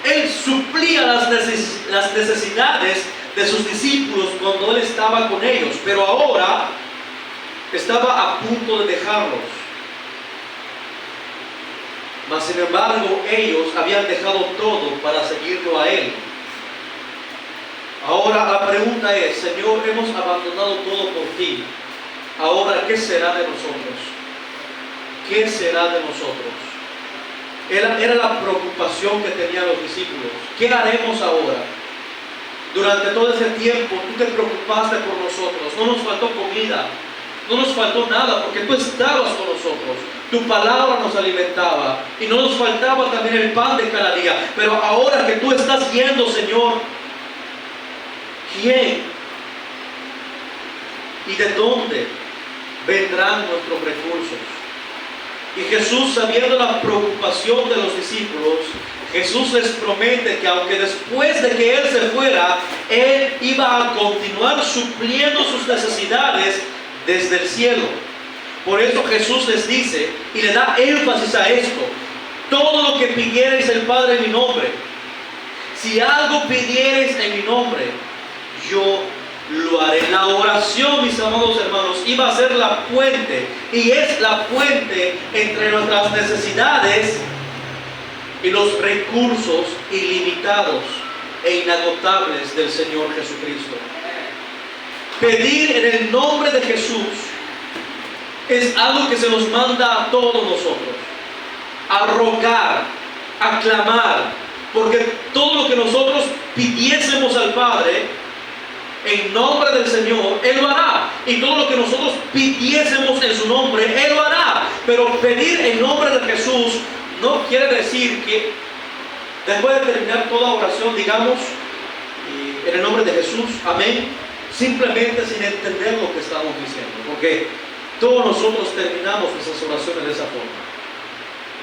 Él suplía las necesidades de sus discípulos cuando Él estaba con ellos, pero ahora estaba a punto de dejarlos. Mas sin embargo, ellos habían dejado todo para seguirlo a Él. Ahora la pregunta es: Señor, hemos abandonado todo por ti. Ahora, ¿qué será de nosotros? ¿Qué será de nosotros? Era la preocupación que tenían los discípulos. ¿Qué haremos ahora? Durante todo ese tiempo tú te preocupaste por nosotros. No nos faltó comida, no nos faltó nada, porque tú estabas con nosotros. Tu palabra nos alimentaba y no nos faltaba también el pan de cada día. Pero ahora que tú estás yendo, Señor, ¿quién y de dónde vendrán nuestros recursos? Y Jesús, sabiendo la preocupación de los discípulos, Jesús les promete que aunque después de que Él se fuera, Él iba a continuar supliendo sus necesidades desde el cielo. Por eso Jesús les dice y le da énfasis a esto: todo lo que pidiereis el Padre en mi nombre, si algo pidiereis en mi nombre, yo lo haré. La oración, mis amados hermanos, iba a ser la puente, y es la puente entre nuestras necesidades y los recursos ilimitados e inagotables del Señor Jesucristo. Pedir en el nombre de Jesús es algo que se nos manda a todos nosotros, a rogar, a clamar, porque todo lo que nosotros pidiésemos al Padre en nombre del Señor, Él lo hará. Y todo lo que nosotros pidiésemos en su nombre, Él lo hará. Pero pedir en nombre de Jesús no quiere decir que después de terminar toda oración digamos en el nombre de Jesús, amén, simplemente sin entender lo que estamos diciendo. Porque todos nosotros terminamos esas oraciones de esa forma.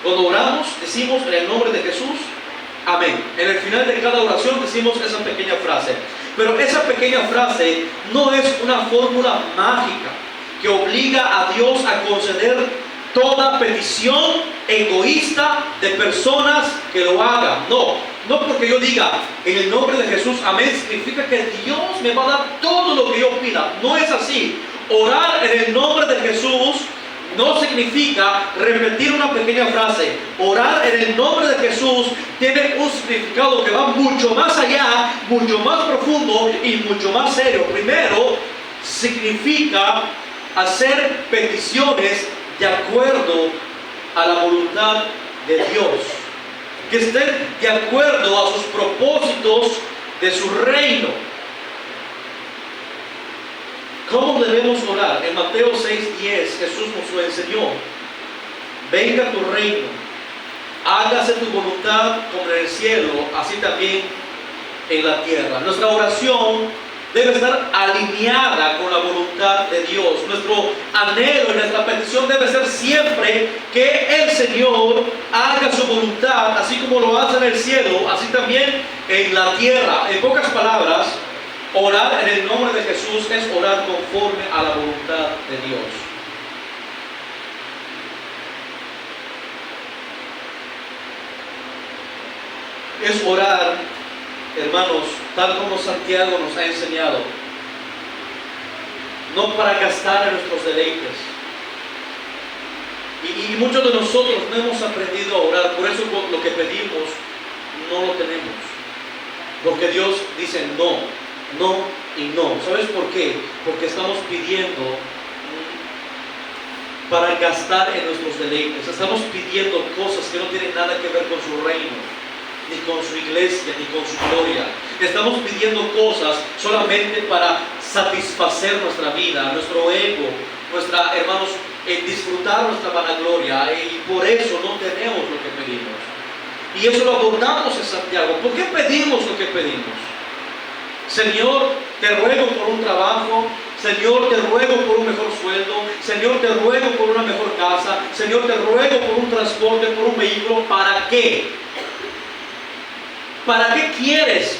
Cuando oramos, decimos en el nombre de Jesús, amén. En el final de cada oración decimos esa pequeña frase. Pero esa pequeña frase no es una fórmula mágica que obliga a Dios a conceder toda petición egoísta de personas que lo hagan. No porque yo diga en el nombre de Jesús, amén, significa que Dios me va a dar todo lo que yo pida. No es así. Orar en el nombre de Jesús no significa repetir una pequeña frase. Orar en el nombre de Jesús tiene un significado que va mucho más allá, mucho más profundo y mucho más serio. Primero, significa hacer peticiones de acuerdo a la voluntad de Dios, que estén de acuerdo a sus propósitos de su reino. ¿Cómo debemos orar? En Mateo 6:10 Jesús nos lo enseñó. Venga tu reino, hágase tu voluntad como en el cielo, así también en la tierra. Nuestra oración debe estar alineada con la voluntad de Dios. Nuestro anhelo y nuestra petición debe ser siempre que el Señor haga su voluntad, así como lo hace en el cielo, así también en la tierra. En pocas palabras, orar en el nombre de Jesús es orar conforme a la voluntad de Dios. Es orar, hermanos, tal como Santiago nos ha enseñado, no para gastar en nuestros deleites. Y muchos de nosotros no hemos aprendido a orar, por eso lo que pedimos no lo tenemos. Porque Dios dice no y no. ¿Sabes por qué? Porque estamos pidiendo para gastar en nuestros deleites. Estamos pidiendo cosas que no tienen nada que ver con su reino, ni con su iglesia, ni con su gloria. Estamos pidiendo cosas solamente para satisfacer nuestra vida, nuestro ego, hermanos, disfrutar nuestra vanagloria, y por eso no tenemos lo que pedimos. Y eso lo abordamos en Santiago. ¿Por qué pedimos lo que pedimos? Señor, te ruego por un trabajo. Señor, te ruego por un mejor sueldo. Señor, te ruego por una mejor casa. Señor, te ruego por un transporte, por un vehículo. ¿Para qué? ¿Para qué quieres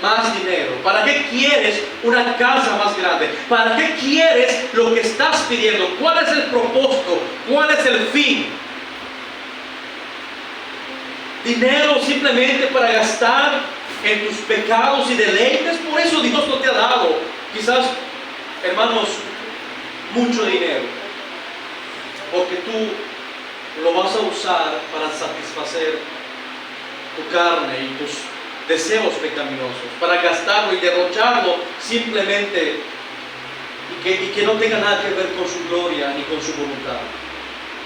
más dinero? ¿Para qué quieres una casa más grande? ¿Para qué quieres lo que estás pidiendo? ¿Cuál es el propósito? ¿Cuál es el fin? Dinero simplemente para gastar en tus pecados y deleites. Por eso Dios no te ha dado, quizás, hermanos, mucho dinero, porque tú lo vas a usar para satisfacer tu carne y tus deseos pecaminosos, para gastarlo y derrocharlo simplemente, y que no tenga nada que ver con su gloria ni con su voluntad.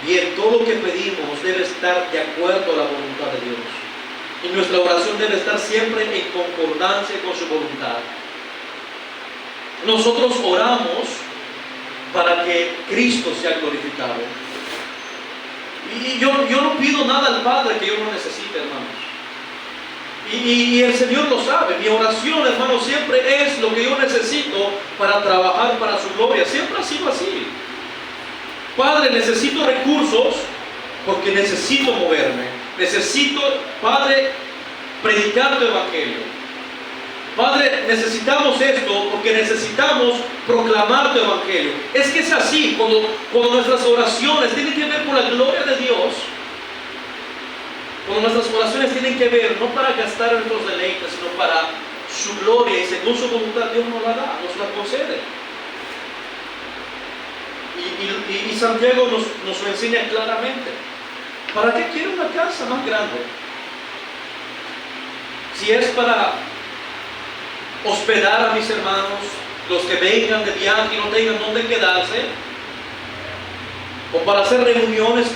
Bien, todo lo que pedimos debe estar de acuerdo a la voluntad de Dios, y nuestra oración debe estar siempre en concordancia con su voluntad. Nosotros oramos para que Cristo sea glorificado, y yo no pido nada al Padre que yo no necesite, hermanos. Y el Señor lo sabe. Mi oración, hermano, siempre es lo que yo necesito para trabajar para su gloria. Siempre ha sido así. Padre, necesito recursos porque necesito moverme. Necesito, Padre, predicar tu evangelio. Padre, necesitamos esto porque necesitamos proclamar tu evangelio. Es que es así. Cuando nuestras oraciones tienen que ver con la gloria de Dios, cuando nuestras oraciones tienen que ver no para gastar en nuestros deleites, sino para su gloria y según su voluntad, Dios nos la da, nos la concede. Y Santiago nos lo enseña claramente. ¿Para qué quiero una casa más grande? Si es para hospedar a mis hermanos, los que vengan de viaje y no tengan dónde quedarse, o para hacer reuniones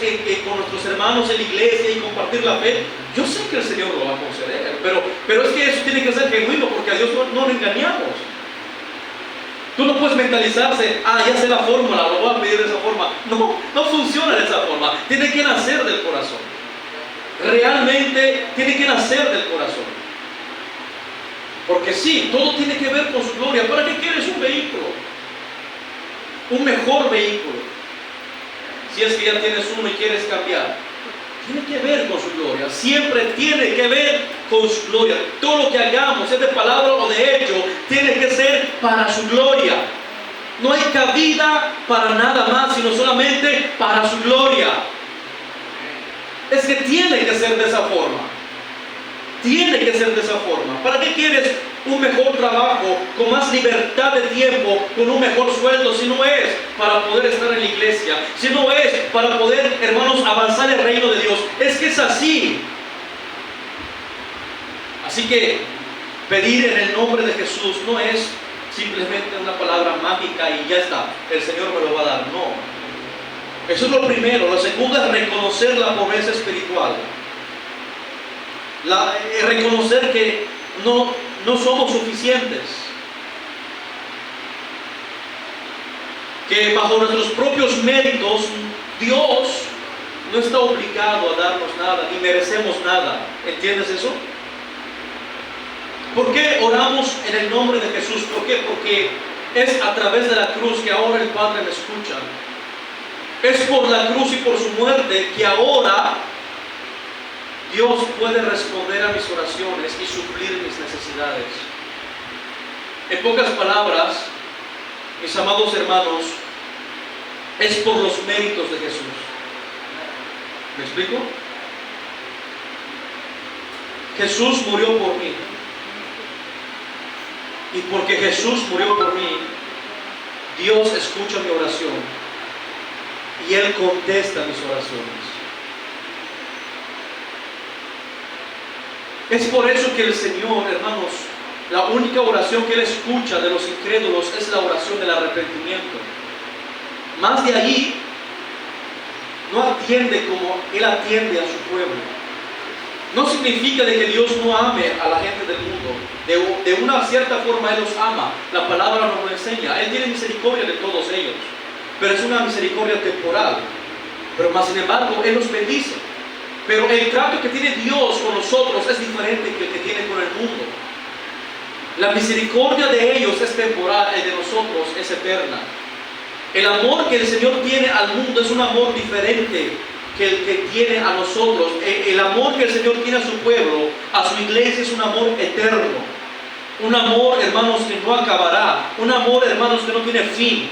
con nuestros hermanos en la iglesia y compartir la fe, yo sé que el Señor lo va a conceder, pero es que eso tiene que ser genuino, porque a Dios no lo engañamos. Tú no puedes mentalizarse, ya sé la fórmula, lo voy a pedir de esa forma. No funciona de esa forma. Tiene que nacer del corazón. Realmente tiene que nacer del corazón. Porque sí, todo tiene que ver con su gloria. ¿Para qué quieres un vehículo? Un mejor vehículo. Si es que ya tienes uno y quieres cambiar, tiene que ver con su gloria. Siempre tiene que ver con su gloria. Todo lo que hagamos, sea de palabra o de hecho, tiene que ser para su gloria. No hay cabida para nada más, sino solamente para su gloria. Es que tiene que ser de esa forma. Tiene que ser de esa forma. ¿Para qué quieres un mejor trabajo, con más libertad de tiempo, con un mejor sueldo? Si no es para poder estar en la iglesia, si no es para poder, hermanos, avanzar el reino de Dios. Es que es así. Así que pedir en el nombre de Jesús no es simplemente una palabra mágica y ya está, el Señor me lo va a dar. No. Eso es lo primero. Lo segundo es reconocer la pobreza espiritual. Reconocer que no somos suficientes, que bajo nuestros propios méritos Dios no está obligado a darnos nada, ni merecemos nada. ¿Entiendes eso? ¿Por qué oramos en el nombre de Jesús? ¿Por qué? Porque es a través de la cruz que ahora el Padre me escucha. Es por la cruz y por su muerte que ahora Dios puede responder a mis oraciones y suplir mis necesidades. En pocas palabras, mis amados hermanos, es por los méritos de Jesús. ¿Me explico? Jesús murió por mí. Y porque Jesús murió por mí, Dios escucha mi oración y Él contesta mis oraciones. Es por eso que el Señor, hermanos, la única oración que Él escucha de los incrédulos es la oración del arrepentimiento. Más de ahí, no atiende como Él atiende a su pueblo. No significa de que Dios no ame a la gente del mundo. De una cierta forma Él los ama. La palabra nos lo enseña. Él tiene misericordia de todos ellos, pero es una misericordia temporal. Pero más sin embargo Él los bendice. Pero el trato que tiene Dios con nosotros es diferente que el que tiene con el mundo. La misericordia de ellos es temporal, el de nosotros es eterna. El amor que el Señor tiene al mundo es un amor diferente que el que tiene a nosotros. El amor que el Señor tiene a su pueblo, a su iglesia, es un amor eterno. Un amor, hermanos, que no acabará. Un amor, hermanos, que no tiene fin.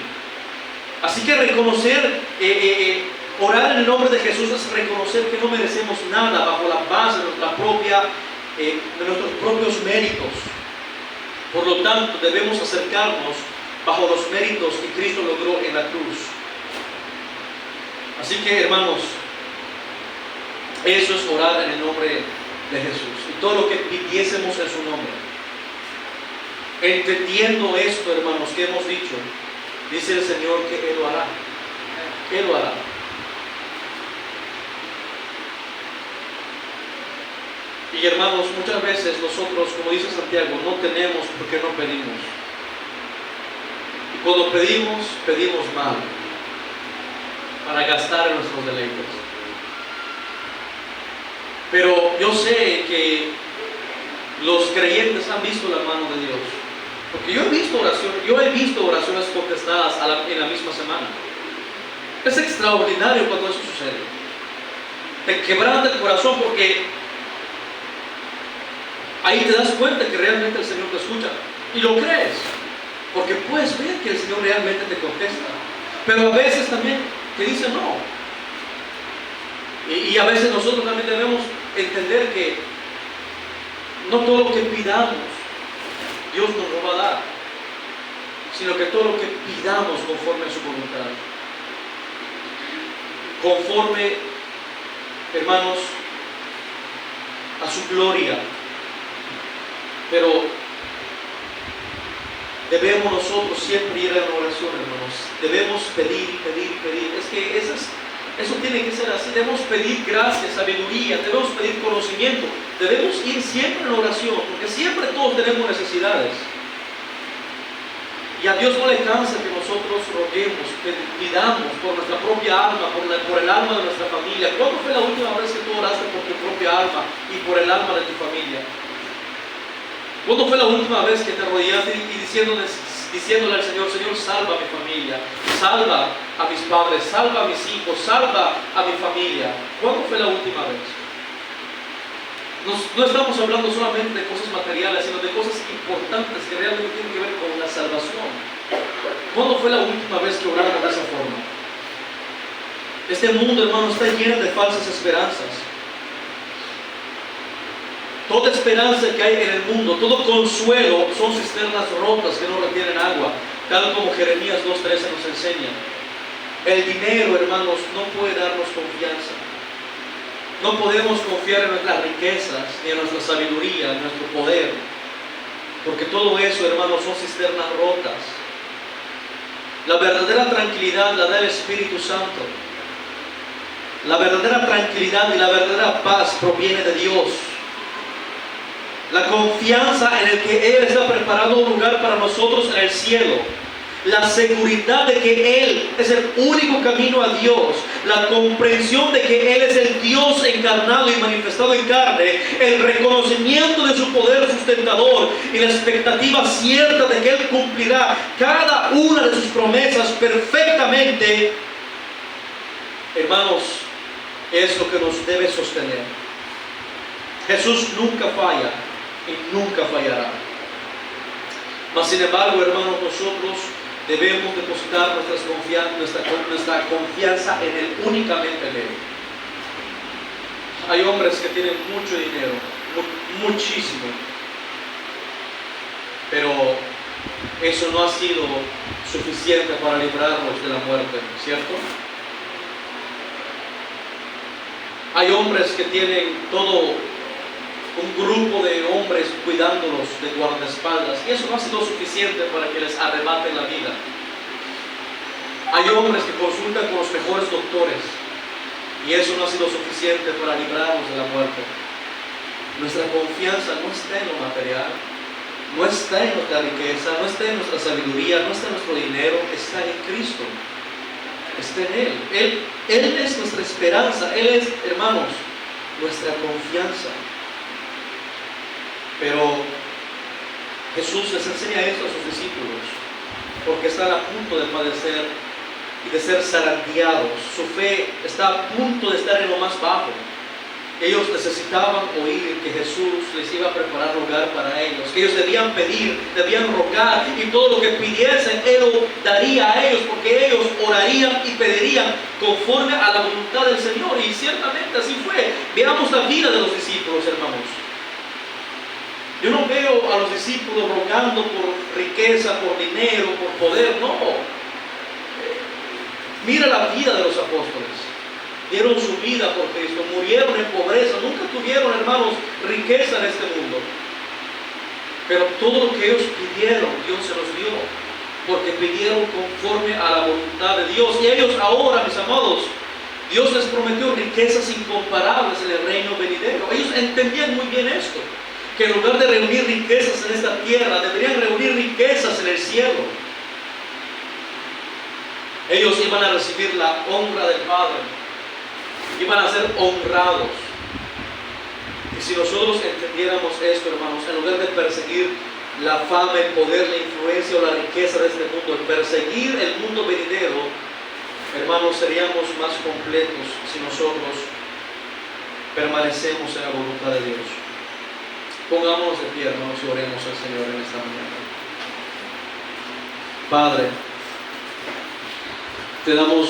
Así que reconocer, orar en el nombre de Jesús es reconocer que no merecemos nada bajo la base de nuestros propios méritos. Por lo tanto, debemos acercarnos bajo los méritos que Cristo logró en la cruz. Así que, hermanos, eso es orar en el nombre de Jesús. Y todo lo que pidiésemos en su nombre. Entendiendo esto, hermanos, que hemos dicho, dice el Señor que Él lo hará. Él lo hará. Y hermanos, muchas veces nosotros, como dice Santiago, no tenemos porque no pedimos. Y cuando pedimos, pedimos mal, para gastar en nuestros deleites. Pero yo sé que los creyentes han visto la mano de Dios. Porque yo he visto oraciones contestadas en la misma semana. Es extraordinario cuando eso sucede. Te quebranta el corazón porque ahí te das cuenta que realmente el Señor te escucha. Y lo crees. Porque puedes ver que el Señor realmente te contesta. Pero a veces también te dice no. Y a veces nosotros también debemos entender que no todo lo que pidamos Dios nos lo va a dar, sino que todo lo que pidamos conforme a su voluntad, conforme, hermanos, a su gloria. Pero debemos nosotros siempre ir a la oración, hermanos. Debemos pedir, pedir, pedir. Es que eso tiene que ser así. Debemos pedir gracia, sabiduría, debemos pedir conocimiento. Debemos ir siempre en la oración, porque siempre todos tenemos necesidades. Y a Dios no le cansa que nosotros roguemos, pidamos por nuestra propia alma, por el alma de nuestra familia. ¿Cuándo fue la última vez que tú oraste por tu propia alma y por el alma de tu familia? ¿Cuándo fue la última vez que te arrodillaste y diciéndole al Señor, Señor, salva a mi familia, salva a mis padres, salva a mis hijos, salva a mi familia? ¿Cuándo fue la última vez? No estamos hablando solamente de cosas materiales, sino de cosas importantes que realmente tienen que ver con la salvación. ¿Cuándo fue la última vez que oramos de esa forma? Este mundo, hermano, está lleno de falsas esperanzas. Toda esperanza que hay en el mundo, todo consuelo, son cisternas rotas que no retienen agua, tal como Jeremías 2:13 nos enseña. El dinero, hermanos, no puede darnos confianza. No podemos confiar en nuestras riquezas, ni en nuestra sabiduría, en nuestro poder, porque todo eso, hermanos, son cisternas rotas. La verdadera tranquilidad la da el Espíritu Santo. La verdadera tranquilidad y la verdadera paz proviene de Dios. La confianza en el que Él está preparando un lugar para nosotros en el cielo. La seguridad de que Él es el único camino a Dios. La comprensión de que Él es el Dios encarnado y manifestado en carne. El reconocimiento de su poder sustentador y la expectativa cierta de que Él cumplirá cada una de sus promesas perfectamente. Hermanos, es lo que nos debe sostener. Jesús nunca falla y nunca fallará. Mas sin embargo, hermanos, nosotros debemos depositar nuestra confianza en Él, únicamente en Él. Hay hombres que tienen mucho dinero, muchísimo, pero eso no ha sido suficiente para librarnos de la muerte, ¿cierto? Hay hombres que tienen todo un grupo de hombres cuidándolos de guardaespaldas, y eso no ha sido suficiente para que les arrebaten la vida. Hay hombres que consultan con los mejores doctores, Y eso no ha sido suficiente para librarnos de la muerte. Nuestra confianza no está en lo material, no está en nuestra riqueza, no está en nuestra sabiduría, no está en nuestro dinero, está en Cristo, está en Él. Él es nuestra esperanza, Él es, hermanos, nuestra confianza. Pero Jesús les enseña esto a sus discípulos, porque están a punto de padecer y de ser zarandeados. Su fe está a punto de estar en lo más bajo. Ellos necesitaban oír que Jesús les iba a preparar lugar para ellos, que ellos debían pedir, debían rogar, y todo lo que pidiesen Él lo daría a ellos, porque ellos orarían y pedirían conforme a la voluntad del Señor. Y ciertamente así fue. Veamos la vida de los discípulos, hermanos. Yo no veo a los discípulos rogando por riqueza, por dinero, por poder, no. Mira la vida de los apóstoles. Dieron su vida por Cristo, murieron en pobreza, nunca tuvieron, hermanos, riqueza en este mundo. Pero todo lo que ellos pidieron, Dios se los dio, porque pidieron conforme a la voluntad de Dios. Y ellos ahora, mis amados, Dios les prometió riquezas incomparables en el reino venidero. Ellos entendían muy bien esto, que en lugar de reunir riquezas en esta tierra, deberían reunir riquezas en el cielo. Ellos iban a recibir la honra del Padre, iban a ser honrados. Y si nosotros entendiéramos esto, hermanos, en lugar de perseguir la fama, el poder, la influencia o la riqueza de este mundo, el perseguir el mundo venidero, hermanos, seríamos más completos si nosotros permanecemos en la voluntad de Dios. Pongámonos de pie, hermanos, y oremos al Señor en esta mañana. Padre, te damos